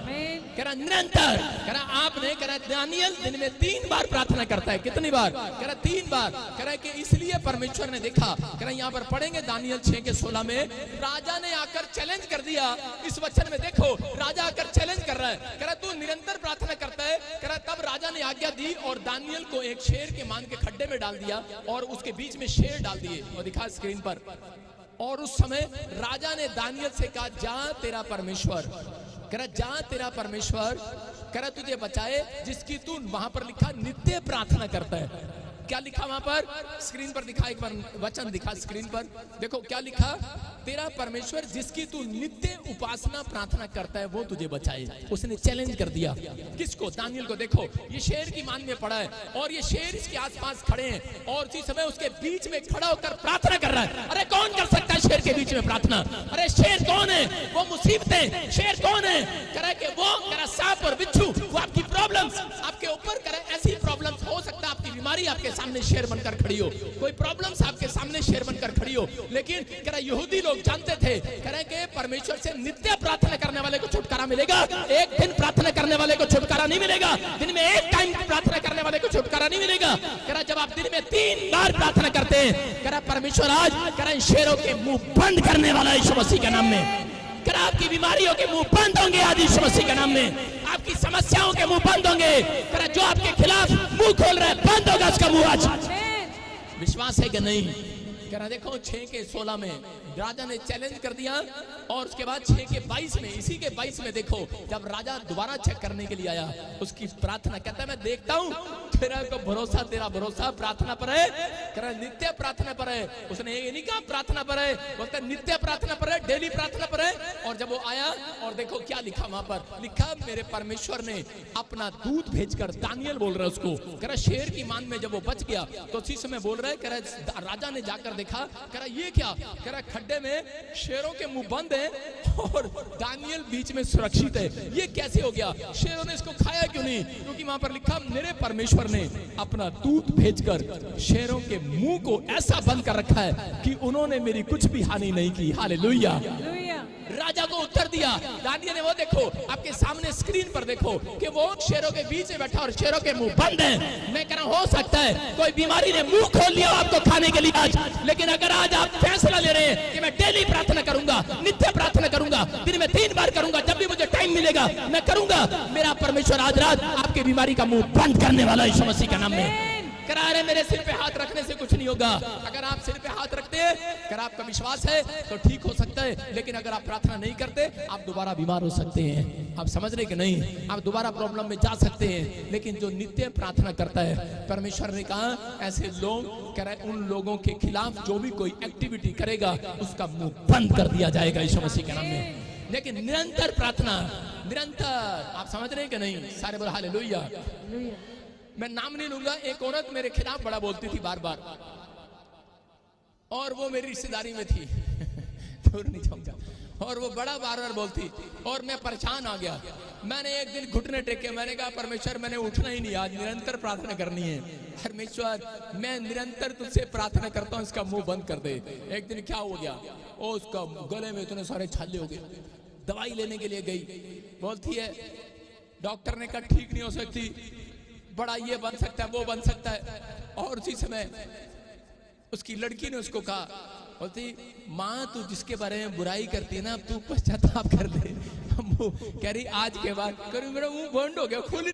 करा निरंतर, करा आपने करा दानियल दिन में 3 बार प्रार्थना करता है। कितनी बार? करा 3 बार। करा कि इसलिए परमेश्वर ने देखा, करा यहाँ पर पढ़ेंगे दानियल 6:16 में, राजा ने आकर चैलेंज कर दिया। इस वचन में देखो, राजा आकर चैलेंज कर रहा है, करा तू निरंतर प्रार्थना करता है। करा तब राजा ने आज्ञा दी और दानियल को एक शेर के मान के खड्डे में डाल दिया और उसके बीच में शेर डाल दिए, और दिखा स्क्रीन पर। और उस समय राजा ने दानियल से कहा, जा तेरा परमेश्वर, करा जा तेरा परमेश्वर करा तुझे बचाए, जिसकी तू, वहां पर लिखा नित्य प्रार्थना करता है। क्या लिखा वहां पर? स्क्रीन पर दिखा, एक बार वचन दिखा स्क्रीन पर, देखो क्या लिखा, तेरा परमेश्वर जिसकी तू नित्य उपासना प्रार्थना करता है वो तुझे बचाए। उसने चैलेंज कर दिया किसको? दानियल को। देखो ये शेर की मान में पड़ा है और ये शेर इसके आसपास खड़े हैं और उसी समय उसके बीच में खड़ा होकर प्रार्थना कर रहा है। अरे कौन कर सकता है शेर के बीच में प्रार्थना? अरे शेर कौन है? वो मुसीबतें। शेर कौन है? करे कि वो करा सांप और बिच्छू, वो आपकी प्रॉब्लम्स आपके ऊपर करे, ऐसी प्रॉब्लम्स हो सकता है आपकी बीमारी आपके सामने शेर बनकर खड़ी हो, कोई प्रॉब्लम्स आपके सामने शेर बनकर खड़ी हो। लेकिन करा यहूदी लोग जानते थे, करें कि परमेश्वर से नित्य प्रार्थना करने वाले को छुटकारा मिलेगा, एक दिन प्रार्थना करने वाले को छुटकारा नहीं मिलेगा, दिन में एक टाइम प्रार्थना करने वाले को छुटकारा नहीं मिलेगा। करा जब आप दिन में 3 बार प्रार्थना करते हैं, करा परमेश्वर आज करा शेरों के मुंह बंद करने वाला है यीशु मसीह के नाम में। करा आपकी बीमारियों के मुंह बंद होंगे आज यीशु मसीह के नाम में, आपकी समस्याओं के मुंह बंद होंगे। करा जो आपके खिलाफ मुंह खोल रहा है बंद होगा उसका मुंह आज। विश्वास है कि नहीं? करा देखो 6:16 में राजा ने चैलेंज कर दिया और उसके बाद 6:22 में, इसी के 22 में देखो जब राजा दोबारा चेक करने के लिए आया, उसकी प्रार्थना कहता है मैं देखता हूं तेरा को भरोसा, तेरा भरोसा प्रार्थना पर है, करा नित्य प्रार्थना पर है। उसने ये नहीं कहा प्रार्थना पर है, बोलता नित्य प्रार्थना पर है, डेली प्रार्थना पर है। और जब वो आया और देखो क्या लिखा वहां पर, लिखा मेरे परमेश्वर ने अपना दूत भेजकर, दानियल बोल रहा है उसको, करा शेर की मान में जब वो बच गया तो उसी समय बोल रहा है, करा राजा ने जाकर देखा, करा ये क्या, करा खड्डे में शेरों के मुंह बंद है और दानियल बीच में सुरक्षित है। ये कैसे हो गया? शेरों ने इसको खाया क्यों नहीं? क्योंकि वहां पर लिखा मेरे परमेश्वर ने अपना दूत भेजकर शेरों के मुंह को ऐसा बंद कर रखा है कि उन्होंने मेरी कुछ भी हानि नहीं की। हालेलुया। राजा को उत्तर दिया दानियल ने। वो देखो आपके सामने स्क्रीन पर देखो कि वो शेरों के बीच में बैठा और शेरों के मुंह बंद हैं। मैं कह रहा हूं हो सकता है कोई बीमारी ने मुंह खोल लिया आपको खाने के लिए आज, लेकिन अगर आज आप फैसला ले रहे हैं कि मैं डेली प्रार्थना करूंगा, नित्य प्रार्थना करूंगा, दिन में 3 बार करूंगा, जब भी मुझे टाइम मिलेगा मैं करूंगा, मेरा परमेश्वर आज रात आपकी बीमारी का मुंह बंद करने वाला है यीशु मसीह के नाम में। करा रहे मेरे सिर पे हाथ रखने से कुछ नहीं होगा। अगर आप सिर पे हाथ रखते हैं, अगर आपका विश्वास है तो ठीक हो सकता है, लेकिन अगर आप प्रार्थना नहीं करते आप दोबारा बीमार हो सकते हैं। आप समझ रहे कि नहीं? आप दोबारा प्रॉब्लम में जा सकते हैं। लेकिन जो नित्य प्रार्थना करता है, परमेश्वर ने कहा ऐसे लोग, कह रहे उन लोगों के खिलाफ जो भी कोई एक्टिविटी करेगा उसका मुंह बंद कर दिया जाएगा यीशु मसीह के नाम में। लेकिन निरंतर प्रार्थना, निरंतर, आप समझ रहे कि नहीं? सारे बोल हालेलुया। मैं नाम नहीं लूंगा, एक औरत मेरे खिलाफ बड़ा बोलती थी बार बार और वो मेरी रिश्तेदारी में थी दूर नहीं जाऊंगा, और वो बड़ा बार बार बोलती और मैं परेशान आ गया। मैंने एक दिन घुटने टेके, मैंने कहा परमेश्वर मैंने उठना ही नहीं, आज निरंतर प्रार्थना करनी है। परमेश्वर मैं निरंतर तुझसे प्रार्थना करता हूँ, इसका मुंह बंद कर दे। एक दिन क्या हो गया, ओ उसका गले में इतने सारे छाले हो गए। दवाई लेने के लिए गई, बोलती है डॉक्टर ने कहा ठीक नहीं हो सकती, बड़ा ये बन सकता है वो बन सकता है। और उसी समय उसकी लड़की ने उसको कहा, बोलती माँ तू जिसके बारे में बुराई करती है ना, अब तू पश्चाताप कर ले। वो कह रही आज के बाद, कह रही मेरा मुंह बंद हो गया, खुल